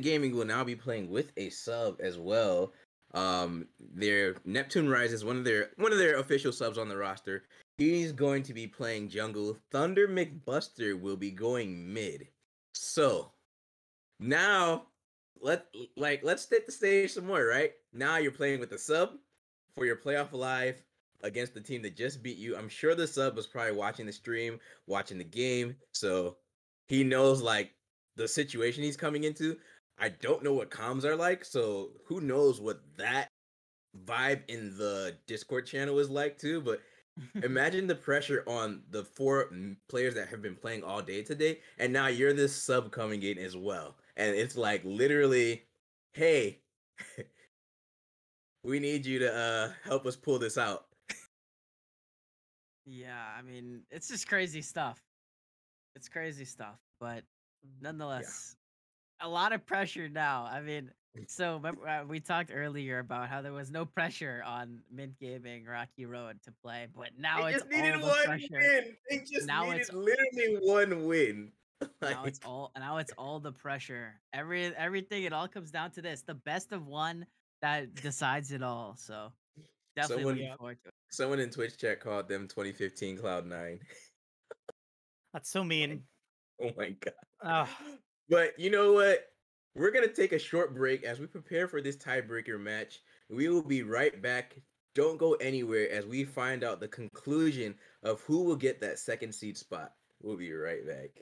Gaming will now be playing with a sub as well. Their Neptune Rise is one of their official subs on the roster. He's going to be playing jungle. Thunder McBuster will be going mid. So now let's set the stage some more, right? Now you're playing with the sub for your playoff live against the team that just beat you. I'm sure the sub was probably watching the stream, watching the game, so he knows like the situation he's coming into. I don't know what comms are like, so who knows what that vibe in the Discord channel is like too, but imagine the pressure on the 4 players that have been playing all day today, and now you're this sub coming in as well. And it's like literally, hey, we need you to help us pull this out. Yeah, I mean, it's just crazy stuff. It's crazy stuff, but nonetheless, a lot of pressure now. I mean, so remember, we talked earlier about how there was no pressure on Mint Gaming Rocky Road to play, but now They it's just needed all the one pressure. win. They just Now needed it's literally one win. now it's Like, all the pressure. Everything, it all comes down to this: the best of one that decides it all. So definitely someone looking Yeah. forward to it. someone in Twitch chat called them 2015 Cloud9. That's so mean. Oh my god. Ugh. But you know what? We're going to take a short break as we prepare for this tiebreaker match. We will be right back. Don't go anywhere as we find out the conclusion of who will get that second seed spot. We'll be right back.